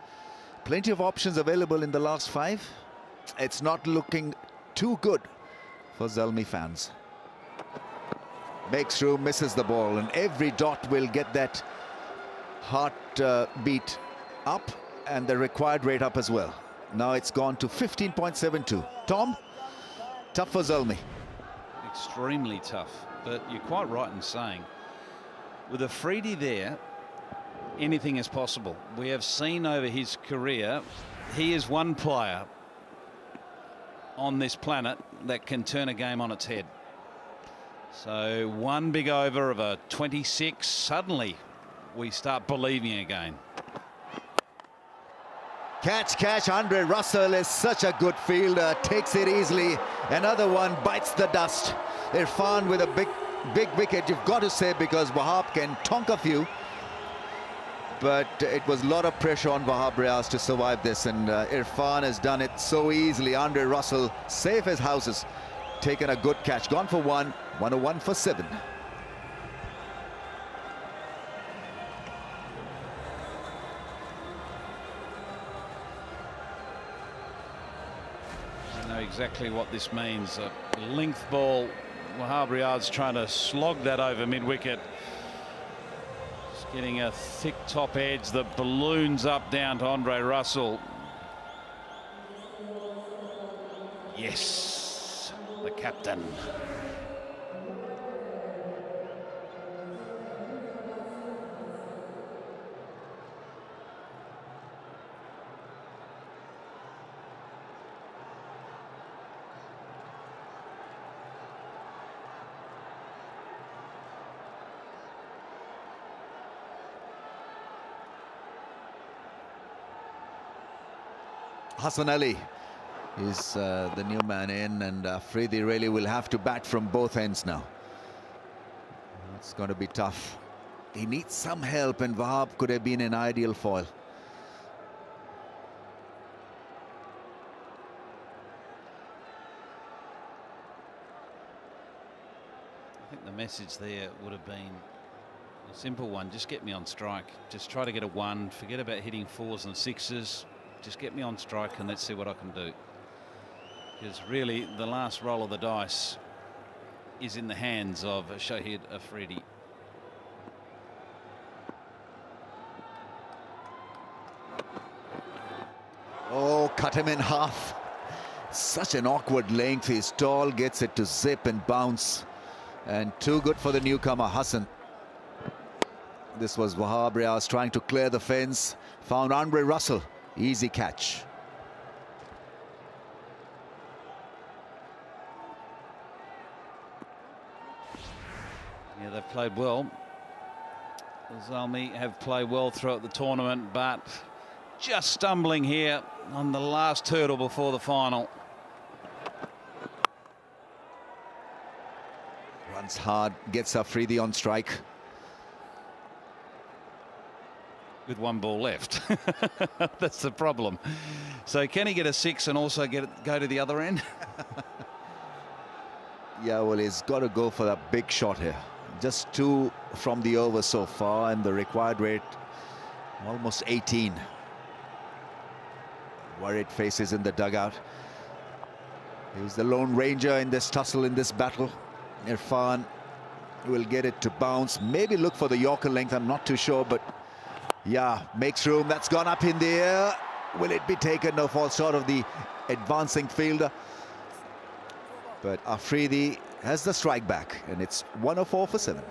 plenty of options available in the last 5. It's not looking too good for Zalmi fans. Makes through, misses the ball, and every dot will get that heart beat up and the required rate up as well. Now it's gone to 15.72. Tom, tough for Zalmi. Extremely tough, but you're quite right in saying with Afridi there, anything is possible. We have seen over his career, he is one player on this planet that can turn a game on its head. So one big over of a 26, suddenly we start believing again. Catch, Andre Russell is such a good fielder, takes it easily. Another one bites the dust. Irfan with a big wicket, you've got to say, because Wahab can tonk a few. But it was a lot of pressure on Wahab Riaz to survive this, and Irfan has done it so easily. Andre Russell, safe as houses, taken a good catch, gone for 1, 101 for 7. I know exactly what this means. A length ball, Wahab Riaz trying to slog that over mid-wicket. Just getting a thick top edge that balloons up down to Andre Russell. Yes, the captain. Hassan Ali is the new man in, and Afridi really will have to bat from both ends now. It's going to be tough. He needs some help, and Wahab could have been an ideal foil. I think the message there would have been a simple one: just get me on strike. Just try to get a 1. Forget about hitting 4s and 6s. Just get me on strike and let's see what I can do. Because really, the last roll of the dice is in the hands of Shahid Afridi. Oh, cut him in half. Such an awkward length. He's tall, gets it to zip and bounce. And too good for the newcomer, Hassan. This was Wahab Riaz trying to clear the fence. Found Andre Russell. Easy catch. Yeah, they've played well. Zalmi have played well throughout the tournament, but just stumbling here on the last hurdle before the final. Runs hard, gets Afridi on strike. With one ball left. That's the problem. So can he get a 6 and also go to the other end? Yeah, well, he's got to go for that big shot here. Just 2 from the over so far, and the required rate almost 18. Worried faces in the dugout. He's the Lone Ranger in this tussle, in this battle. Irfan will get it to bounce, maybe look for the Yorker length, I'm not too sure, but yeah, makes room. That's gone up in the air. Will it be taken? No, falls short of the advancing fielder. But Afridi has the strike back, and it's 104 for 7.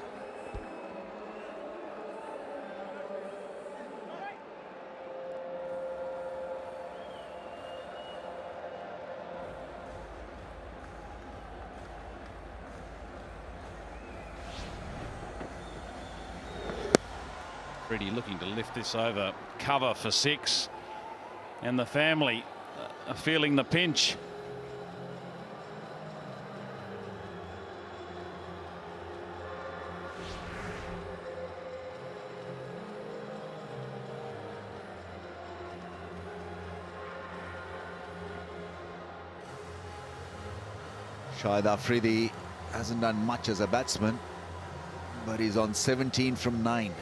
Afridi looking to lift this over, cover for 6, and the family are feeling the pinch. Shahid Afridi hasn't done much as a batsman, but he's on 17 from 9.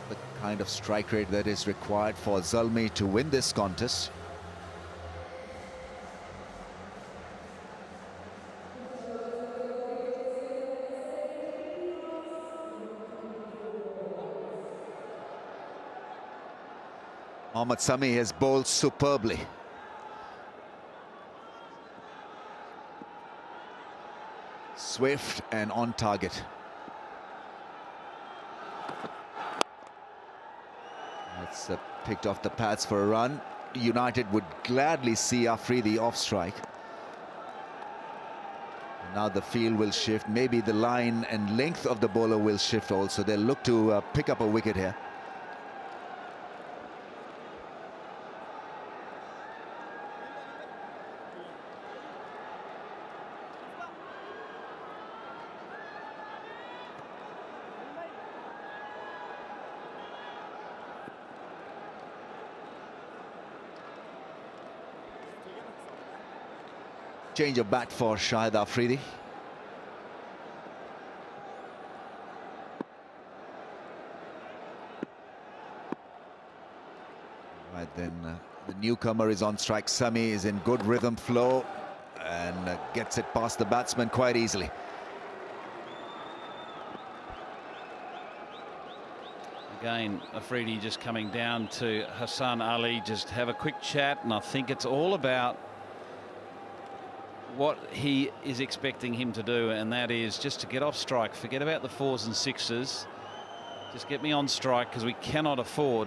The kind of strike rate that is required for Zalmi to win this contest. Mohammad Sami has bowled superbly. Swift and on target. It's picked off the pads for a run. United would gladly see Afridi off strike. Now the field will shift. Maybe the line and length of the bowler will shift also. They'll look to pick up a wicket here. Change of bat for Shahid Afridi. Right then, the newcomer is on strike. Sami is in good rhythm flow and gets it past the batsman quite easily. Again, Afridi just coming down to Hassan Ali, just have a quick chat, and I think it's all about what he is expecting him to do, and that is just to get off strike. Forget about the 4s and 6s. Just get me on strike, because we cannot afford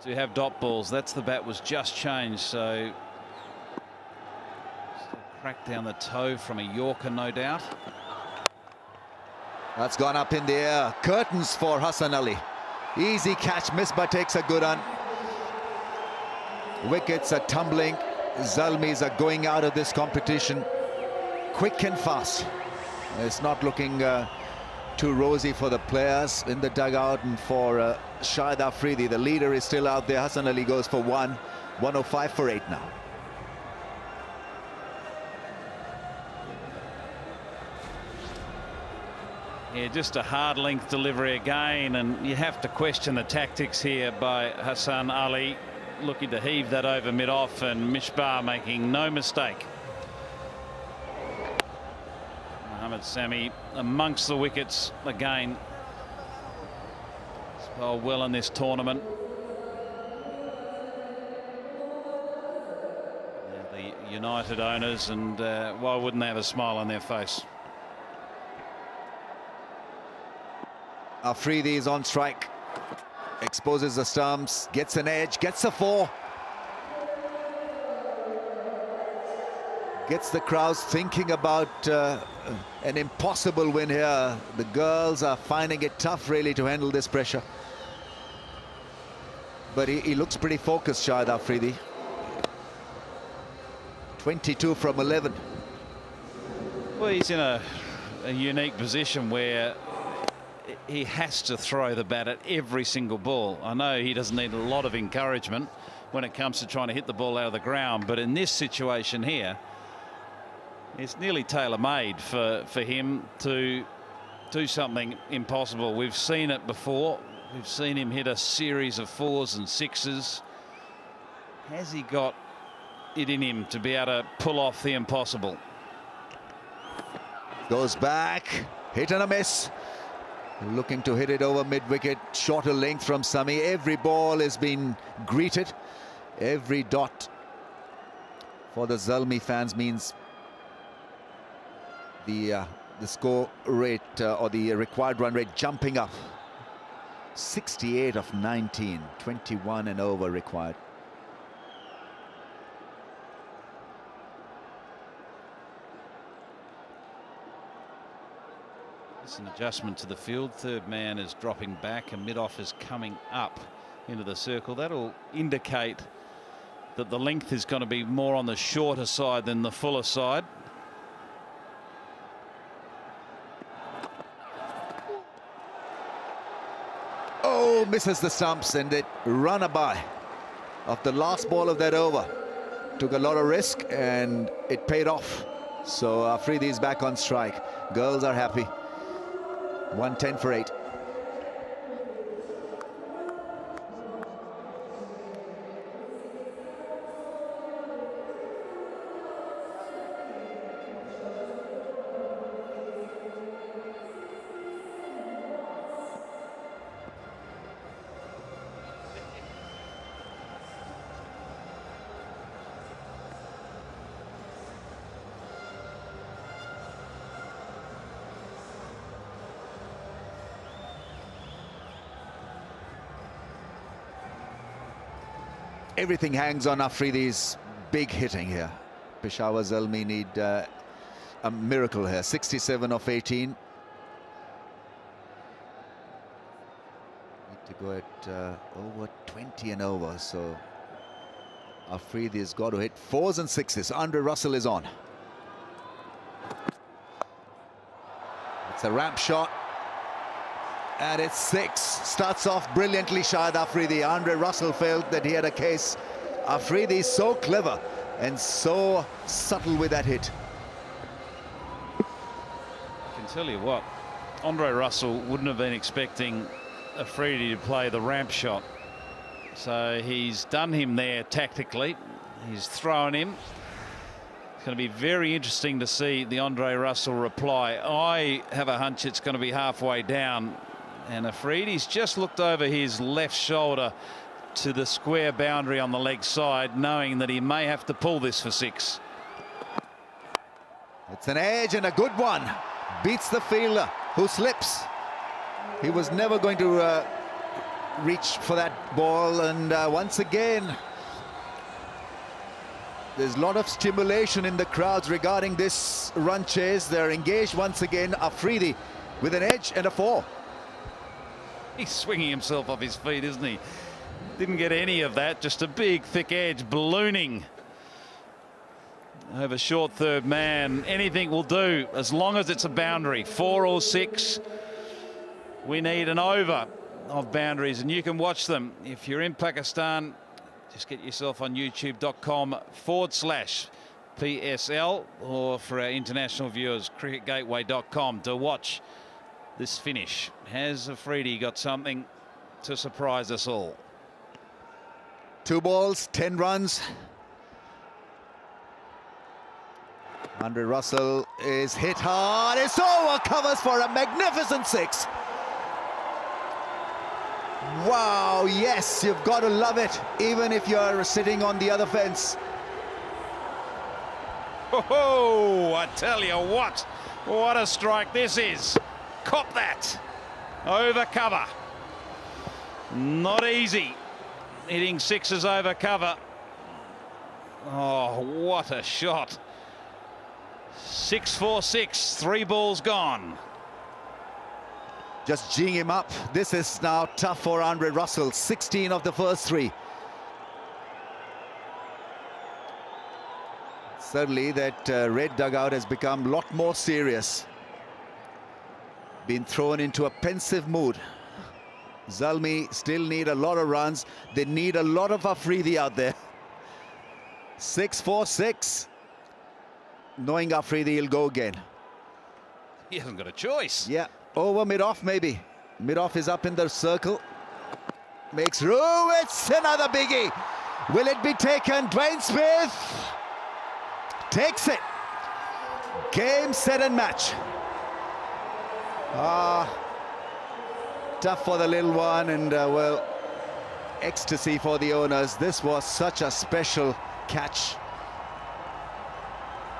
to have dot balls. That's the bat was just changed, so crack down the toe from a Yorker, no doubt. That's gone up in the air. Curtains for Hassan Ali. Easy catch. Misbah takes a good run. Wickets are tumbling. Zalmis are going out of this competition quick and fast. It's not looking too rosy for the players in the dugout, and for Shahid Afridi, the leader, is still out there. Hassan Ali goes for 105 for 8 now. Yeah, just a hard length delivery again, and you have to question the tactics here by Hassan Ali, looking to heave that over mid-off, and Misbah making no mistake. Mohammad Sami amongst the wickets again. He's bowled well in this tournament. The United owners, and why wouldn't they have a smile on their face? Afridi is on strike. exposes the stumps, gets an edge, gets a 4. Gets the crowds thinking about an impossible win here. The girls are finding it tough really to handle this pressure. But he looks pretty focused, Shahid Afridi. 22 from 11. Well, he's in a unique position where he has to throw the bat at every single ball. I know he doesn't need a lot of encouragement when it comes to trying to hit the ball out of the ground, but in this situation here, it's nearly tailor-made for him to do something impossible. We've seen it before. We've seen him hit a series of 4s and 6s. Has he got it in him to be able to pull off the impossible? Goes back, hit and a miss. Looking to hit it over mid-wicket, shorter length from Sami. Every ball has been greeted. Every dot for the Zalmi fans means the score rate or the required run rate jumping up. 68 of 19, 21 and over required. It's an adjustment to the field. Third man is dropping back and mid-off is coming up into the circle. That'll indicate that the length is going to be more on the shorter side than the fuller side. Oh, misses the stumps, and it run a by of the last ball of that over. Took a lot of risk and it paid off. So Afridi is back on strike. Girls are happy. 110 for 8. Everything hangs on Afridi's big hitting here. Peshawar Zalmi need a miracle here. 67 of 18. Need to go at over 20 and over. So Afridi has got to hit 4s and 6s. Andre Russell is on. It's a ramp shot. And it's 6. Starts off brilliantly, Shahid Afridi. Andre Russell felt that he had a case. Afridi is so clever and so subtle with that hit. I can tell you what, Andre Russell wouldn't have been expecting Afridi to play the ramp shot. So he's done him there tactically. He's thrown him. It's going to be very interesting to see the Andre Russell reply. I have a hunch it's going to be halfway down. And Afridi's just looked over his left shoulder to the square boundary on the leg side, knowing that he may have to pull this for 6. It's an edge and a good one. Beats the fielder, who slips. He was never going to reach for that ball. And once again, there's a lot of stimulation in the crowds regarding this run chase. They're engaged once again. Afridi with an edge and a 4. He's swinging himself off his feet, isn't he? Didn't get any of that. Just a big, thick edge ballooning over short third man. Anything will do as long as it's a boundary. 4 or 6. We need an over of boundaries, and you can watch them if you're in Pakistan. Just get yourself on youtube.com/PSL, or for our international viewers, cricketgateway.com, to watch this finish. Has Afridi got something to surprise us all? 2 balls, 10 runs. Andre Russell is hit hard. It's over. Covers for a magnificent 6. Wow, yes, you've got to love it, even if you're sitting on the other fence. Oh, I tell you what a strike this is. Cop that. Over cover. Not easy. Hitting sixes over cover. Oh, what a shot. 6-4-6, 3 balls gone. Just geeing him up. This is now tough for Andre Russell. 16 of the first 3. Certainly that red dugout has become a lot more serious. Been thrown into a pensive mood. Zalmi still need a lot of runs. They need a lot of Afridi out there. 6-4-6. Knowing Afridi, he'll go again. He hasn't got a choice. Yeah, over mid-off maybe. Mid-off is up in the circle. Makes room. It's another biggie. Will it be taken? Dwayne Smith takes it. Game, set and match. Tough for the little one, and well, ecstasy for the owners. This was such a special catch.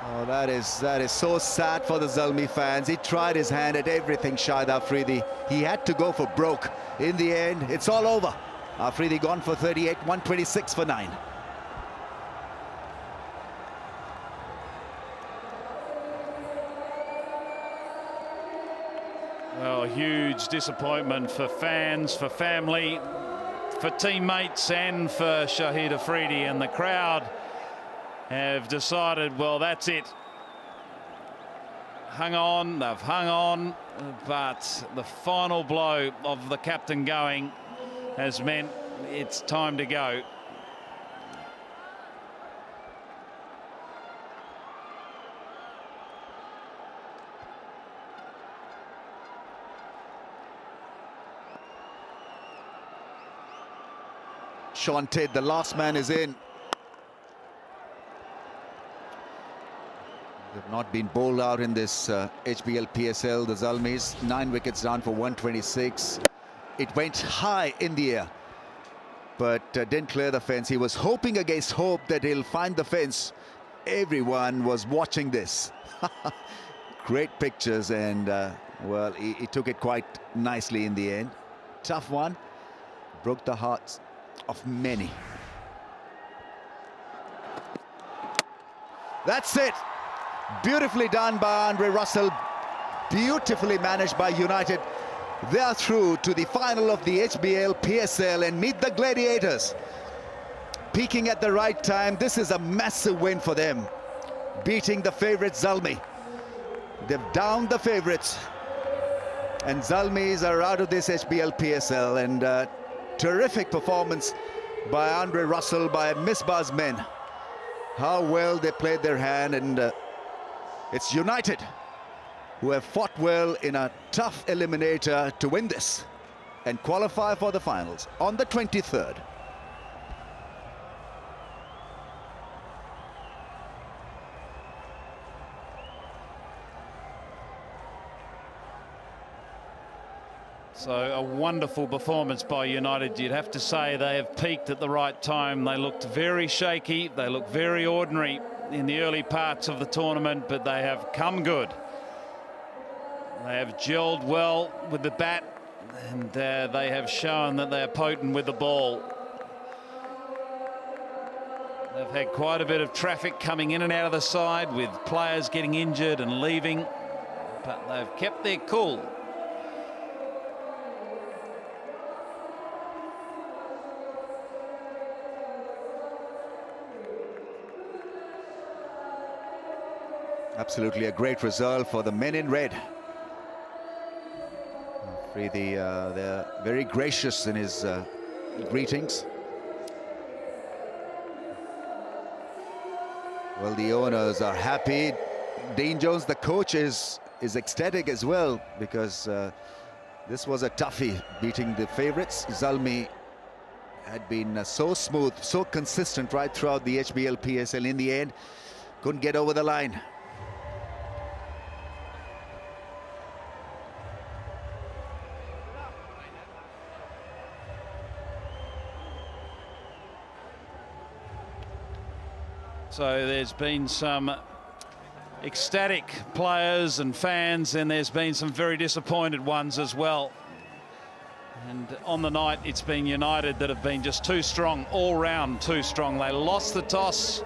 Oh, that is so sad for the Zalmi fans. He tried his hand at everything, Shahid Afridi. He had to go for broke. In the end, it's all over. Afridi gone for 38, 126 for 9. Well, huge disappointment for fans, for family, for teammates and for Shahid Afridi, and the crowd have decided, well, that's it. Hung on, they've hung on, but the final blow of the captain going has meant it's time to go. Sean Ted, the last man, is in. They've not been bowled out in this HBL PSL. The Zalmis, 9 wickets down for 126. It went high in the air, but didn't clear the fence. He was hoping against hope that he'll find the fence. Everyone was watching this. Great pictures, and well, he took it quite nicely in the end. Tough one. Broke the hearts of many. That's it. Beautifully done by Andre Russell. Beautifully managed by United. They are through to the final of the HBL PSL and meet the Gladiators. Peaking at the right time. This is a massive win for them. Beating the favourites Zalmi. They've downed the favourites. And Zalmis are out of this HBL PSL. And terrific performance by Andre Russell, by Misbah's men. How well they played their hand, and it's United who have fought well in a tough eliminator to win this and qualify for the finals on the 23rd. So a wonderful performance by United. You'd have to say they have peaked at the right time. They looked very shaky. They looked very ordinary in the early parts of the tournament, but they have come good. They have gelled well with the bat, and they have shown that they are potent with the ball. They've had quite a bit of traffic coming in and out of the side, with players getting injured and leaving, but they've kept their cool. Absolutely a great result for the men in red. They're very gracious in his greetings. Well, the owners are happy. Dean Jones, the coach, is ecstatic as well, because this was a toughie, beating the favourites. Zalmi had been so smooth, so consistent right throughout the HBL PSL. In the end, couldn't get over the line. So there's been some ecstatic players and fans, and there's been some very disappointed ones as well. And on the night, it's been United that have been just too strong, all round too strong. They lost the toss